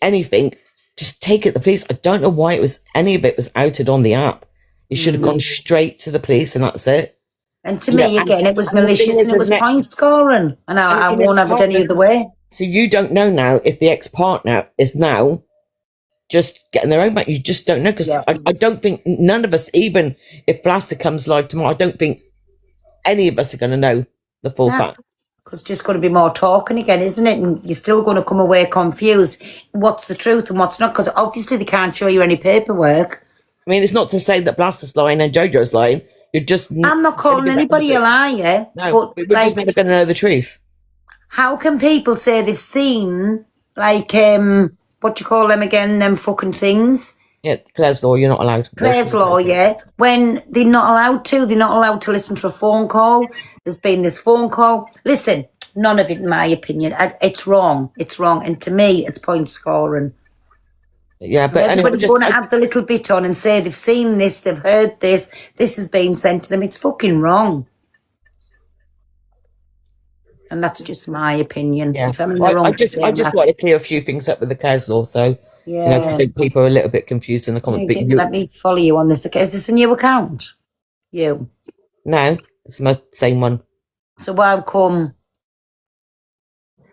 anything, just take it to the police. I don't know why any of it was outed on the app. It should have gone straight to the police and that's it. And to me, again, it was malicious and it was point scoring. And I won't have it any other way. So you don't know now if the ex-partner is now just getting their own back. You just don't know, because I don't think none of us, even if Blaster comes live tomorrow, I don't think any of us are going to know the full fact. Because it's just going to be more talking again, isn't it? And you're still going to come away confused. What's the truth and what's not? Because obviously they can't show you any paperwork. I mean, it's not to say that Blaster's lying and JoJo's lying. You're just... I'm not calling anybody a liar. No, but we're just never going to know the truth. How can people say they've seen, like, what do you call them again, them fucking things? Yeah, Claire's law, you're not allowed. Claire's law, when they're not allowed to listen to a phone call. There's been this phone call. Listen, none of it, in my opinion. It's wrong. It's wrong. And to me, it's point scoring. Yeah, but anyway, everybody's going to add the little bit on and say they've seen this, they've heard this, this has been sent to them. It's fucking wrong. And that's just my opinion. Yeah, if I'm in the wrong I just want to clear a few things up with the Kes law. So, yeah. I think people are a little bit confused in the comments. Let me follow you on this. Is this a new account? You? No, it's my same one. So why come?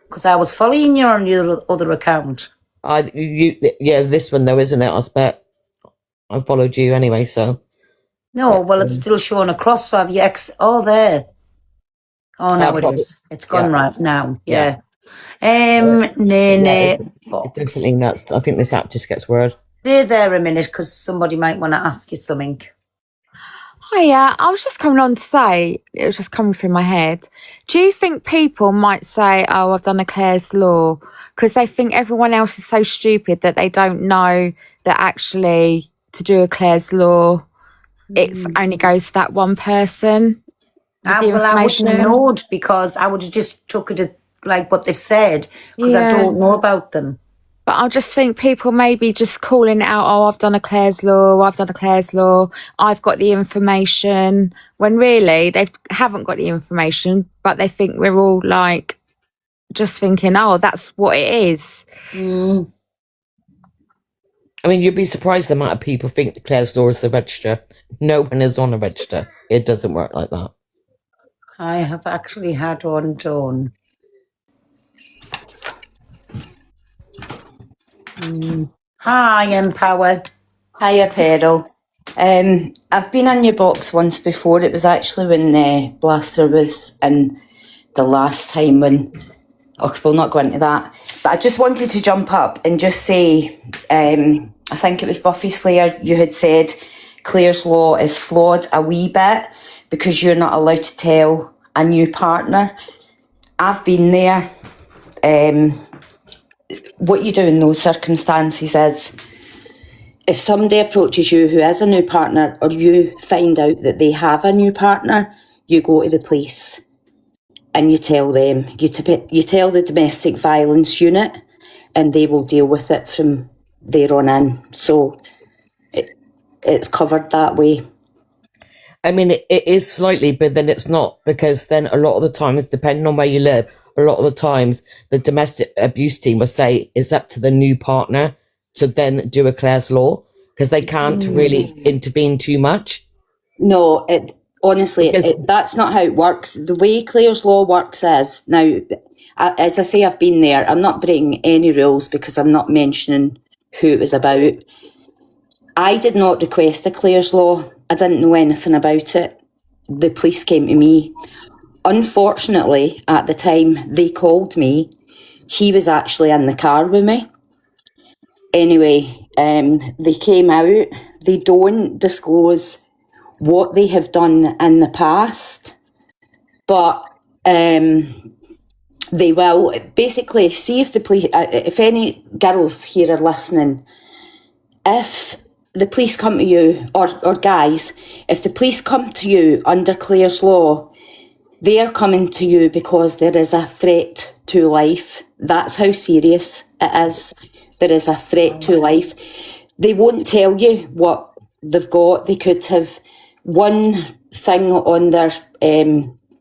Because I was following you on your other account. This one though, isn't it? I bet I followed you anyway. So. No, well, it's still showing across. So have you there? Oh, no, it is. It's gone right now. Yeah. It's definitely nuts. I think this app just gets word. Stay there a minute because somebody might want to ask you something. Hiya, I was just coming on to say, it was just coming through my head. Do you think people might say, oh, I've done a Clare's Law, because they think everyone else is so stupid that they don't know that actually to do a Clare's Law, it only goes to that one person? I wouldn't have known because I would have just took it like what they've said because I don't know about them. But I just think people maybe just calling it out, oh, I've done a Clare's Law, I've got the information, when really they haven't got the information, but they think we're all like just thinking, oh, that's what it is. I mean, you'd be surprised the amount of people think the Clare's Law is the register. No one is on a register. It doesn't work like that. I have actually had one done. Hi, Empower. Hiya, Peril. I've been on your box once before. It was actually when Blaster was in the last time when... Oh, we'll not go into that. But I just wanted to jump up and just say, I think it was Buffy Slayer, you had said Clare's Law is flawed a wee bit because you're not allowed to tell a new partner. I've been there. What you do in those circumstances is if somebody approaches you who is a new partner or you find out that they have a new partner, you go to the police and you tell them, you tell the domestic violence unit and they will deal with it from there on in. So it's covered that way. I mean, it is slightly, but then it's not, because then a lot of the times, depending on where you live, a lot of the times the domestic abuse team will say it's up to the new partner to then do a Clare's Law because they can't really intervene too much. No, honestly, that's not how it works. The way Clare's Law works is, now, as I say, I've been there. I'm not breaking any rules because I'm not mentioning who it was about. I did not request a Clare's Law. I didn't know anything about it. The police came to me. Unfortunately, at the time they called me, he was actually in the car with me. Anyway, they came out. They don't disclose what they have done in the past, but they will. Basically, see if the police, if any girls here are listening, if the police come to you, or guys, if the police come to you under Clare's Law, they are coming to you because there is a threat to life. That's how serious it is. There is a threat to life. They won't tell you what they've got. They could have one thing on their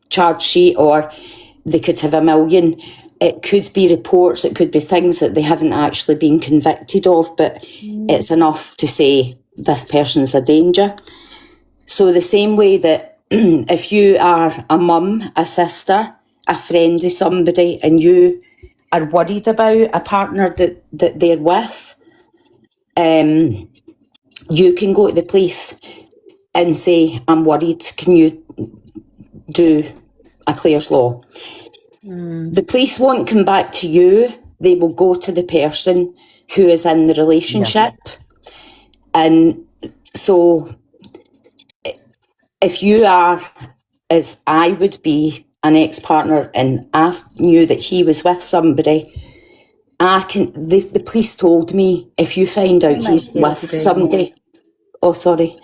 charge sheet, or they could have a million. It could be reports, it could be things that they haven't actually been convicted of, but it's enough to say this person's a danger. So the same way that if you are a mum, a sister, a friend of somebody, and you are worried about a partner that they're with, you can go to the police and say, I'm worried, can you do a Clare's Law? The police won't come back to you. They will go to the person who is in the relationship. Yeah. And so if you are, as I would be, an ex-partner and I knew that he was with somebody, the police told me, if you find out he's with somebody... Oh, sorry.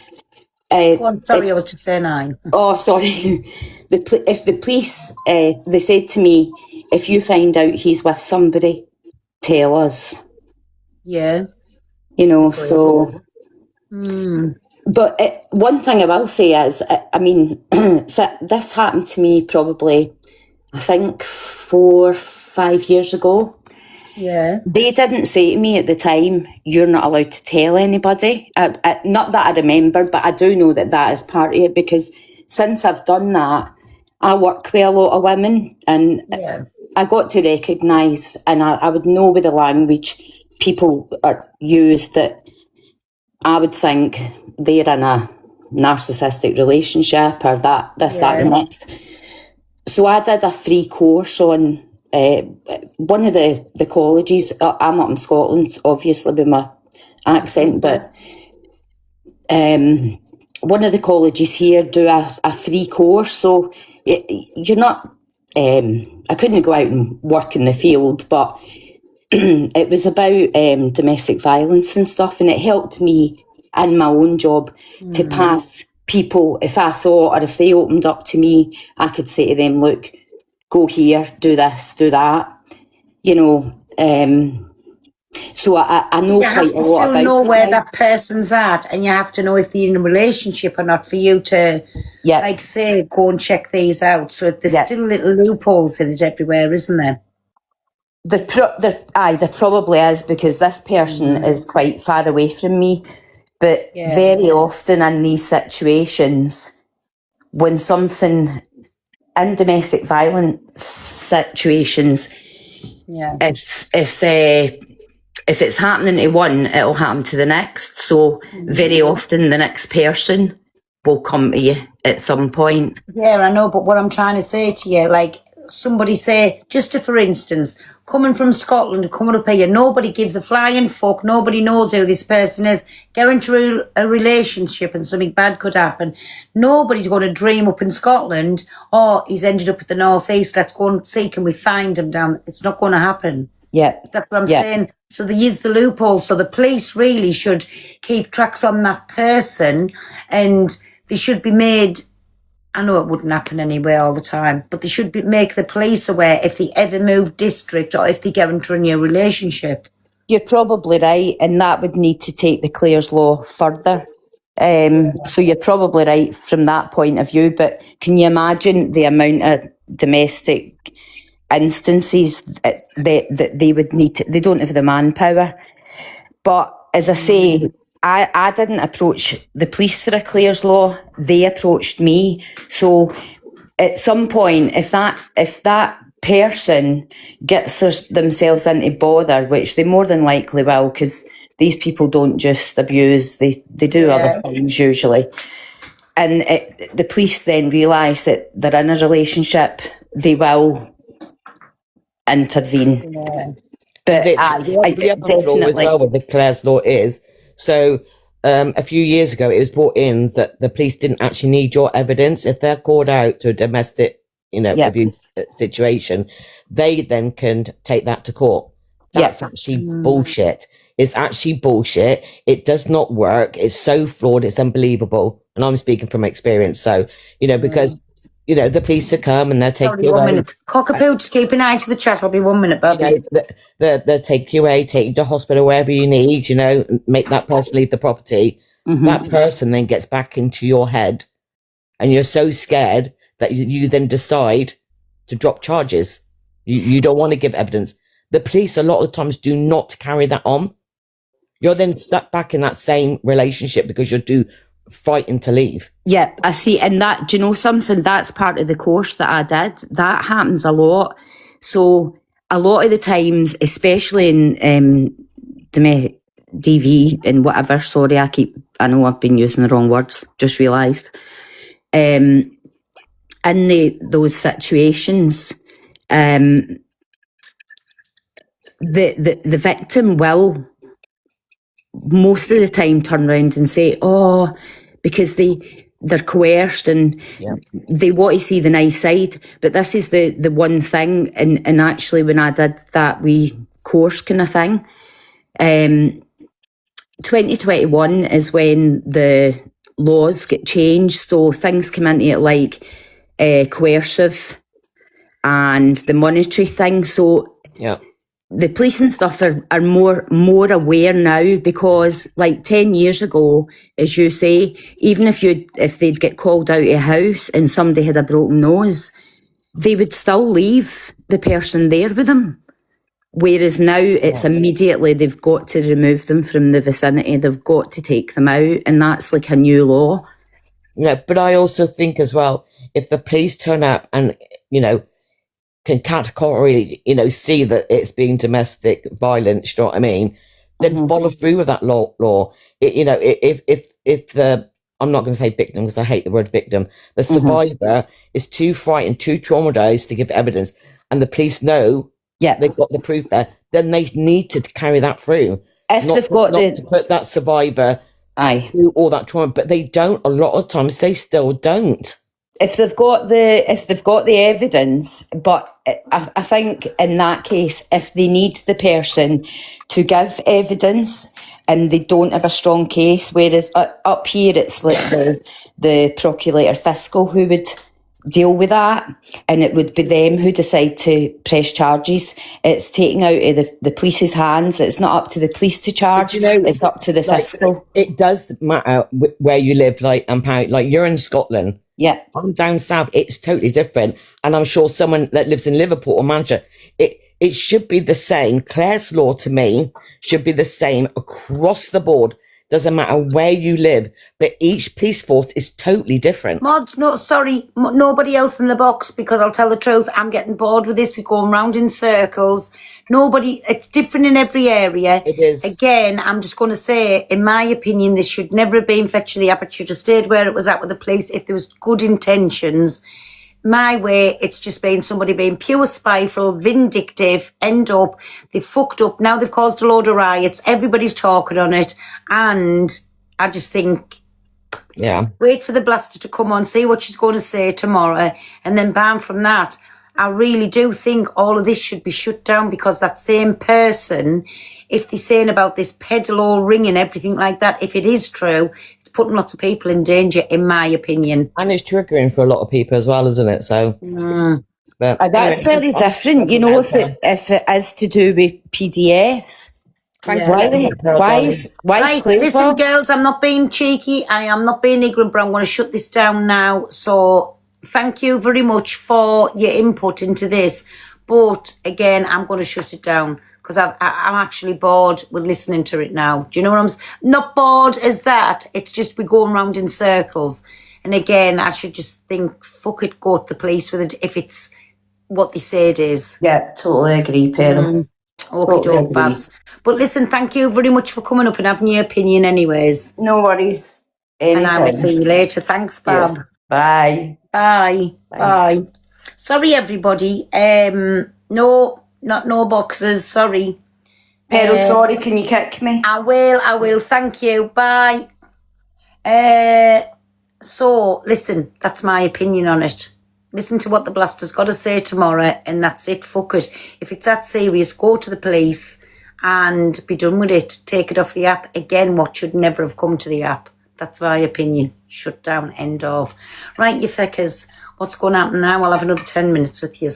Go on, sorry, I was just saying aye. Oh, sorry. If the police, they said to me, if you find out he's with somebody, tell us. Yeah. You know, so... But one thing I will say is, I mean, so this happened to me probably, I think, 4 or 5 years ago. Yeah. They didn't say to me at the time, you're not allowed to tell anybody. Not that I remember, but I do know that is part of it, because since I've done that, I work with a lot of women, and I got to recognise, and I would know with the language people use, that I would think they're in a narcissistic relationship or that, that, and next. So I did a free course on one of the colleges. I'm up in Scotland, obviously, with my accent, but one of the colleges here do a free course. So you're not... I couldn't go out and work in the field, but it was about domestic violence and stuff, and it helped me in my own job to pass people, if I thought, or if they opened up to me, I could say to them, look, go here, do this, do that, you know. So I know quite a lot about it. You have to still know where that person's at, and you have to know if they're in a relationship or not for you to, like, say, go and check these out. So there's still little loopholes in it everywhere, isn't there? There probably is, because this person is quite far away from me. But very often in these situations, when something in domestic violence situations, if it's happening to one, it'll happen to the next. So very often the next person will come to you at some point. Yeah, I know, but what I'm trying to say to you, like, somebody say, just for instance, coming from Scotland, coming up here, nobody gives a flying fuck, nobody knows who this person is, get into a relationship and something bad could happen. Nobody's going to dream up in Scotland, oh, he's ended up at the North East, let's go and see, can we find him down? It's not going to happen. Yeah. That's what I'm saying. So there is the loophole. So the police really should keep tracks on that person, and they should be made... I know it wouldn't happen anyway all the time, but they should make the police aware if they ever move district or if they get into a new relationship. You're probably right, and that would need to take the Clare's Law further. So you're probably right from that point of view, but can you imagine the amount of domestic instances that they would need to... They don't have the manpower. But as I say... I didn't approach the police for a Clare's Law. They approached me. So at some point, if that person gets themselves into bother, which they more than likely will, because these people don't just abuse, they do other things usually. And the police then realise that they're in a relationship, they will intervene. Yeah. But the other flaw as well with the Clare's Law is... So a few years ago, it was brought in that the police didn't actually need your evidence. If they're called out to a domestic, abuse situation, they then can take that to court. That's actually bullshit. It's actually bullshit. It does not work. It's so flawed. It's unbelievable. And I'm speaking from experience. So, because... the police will come and they'll take you away. Cockapoo, just keep an eye to the chat. I'll be 1 minute, Bobby. They'll take you away, take you to hospital, wherever you need, make that person leave the property. That person then gets back into your head, and you're so scared that you then decide to drop charges. You don't want to give evidence. The police, a lot of the times, do not carry that on. You're then stuck back in that same relationship because you're too frightened to leave. Yeah, I see. And that, do you know something? That's part of the course that I did. That happens a lot. So a lot of the times, especially in DV and whatever, sorry, I know I've been using the wrong words, just realised. In those situations, the victim will most of the time turn around and say, oh, because they're coerced and they want to see the nice side. But this is the one thing, and actually when I did that wee course kind of thing, 2021 is when the laws get changed, so things come into it like coercive and the monetary thing. So the police and stuff are more aware now, because like 10 years ago, as you say, even if they'd get called out of a house and somebody had a broken nose, they would still leave the person there with them. Whereas now it's immediately they've got to remove them from the vicinity, they've got to take them out, and that's like a new law. But I also think as well, if the police turn up and, can categorically, see that it's being domestic violence, you know what I mean, then follow through with that law. If the, I'm not going to say victim because I hate the word victim, the survivor is too frightened, too traumatized to give evidence, and the police know they've got the proof there, then they need to carry that through. If they've got to put that survivor through all that trauma, but they don't. A lot of times they still don't. If they've got the evidence, but I think in that case, if they need the person to give evidence and they don't have a strong case, whereas up here it's like the procurator fiscal who would deal with that, and it would be them who decide to press charges. It's taken out of the police's hands. It's not up to the police to charge. It's up to the fiscal. It does matter where you live, like you're in Scotland. Yeah, I'm down south. It's totally different, and I'm sure someone that lives in Liverpool or Manchester, it should be the same. Clare's law to me should be the same across the board. Doesn't matter where you live, but each police force is totally different. Mods, no, sorry, nobody else in the box, because I'll tell the truth, I'm getting bored with this. We're going round in circles. It's different in every area. It is. Again, I'm just going to say, in my opinion, this should never have been fetched to the app. It should have stayed where it was at with the police if there was good intentions. My way, it's just been somebody being pure spiteful, vindictive, end up, they've fucked up, now they've caused a load of riots, everybody's talking on it, and I just think, wait for the blaster to come on, see what she's going to say tomorrow, and then bam, from that, I really do think all of this should be shut down, because that same person, if they're saying about this pedalo ring and everything like that, if it is true, it's putting lots of people in danger, in my opinion. And it's triggering for a lot of people as well, isn't it? So, but that's very different, if it is to do with PDFs. Why is listen, girls, I'm not being cheeky, I am not being ignorant, but I'm going to shut this down now. So thank you very much for your input into this. But again, I'm going to shut it down, because I'm actually bored with listening to it now. Do you know what I'm saying? Not bored as that. It's just we're going round in circles. And again, I should just think, fuck it, go to the police with it if it's what they say it is. Yeah, totally agree, Pearl. Okay, Babs. But listen, thank you very much for coming up and having your opinion anyways. No worries. Anytime. And I will see you later. Thanks, Bab. Yes. Bye. Bye. Bye. Sorry, everybody. No boxes. Sorry. Pearl, sorry, can you kick me? I will. Thank you. Bye. So, listen, that's my opinion on it. Listen to what the blaster's got to say tomorrow, and that's it. Fuck it. If it's that serious, go to the police and be done with it. Take it off the app. Again, what should never have come to the app. That's my opinion. Shut down, end of. Right, you feckers. What's going to happen now? I'll have another 10 minutes with you.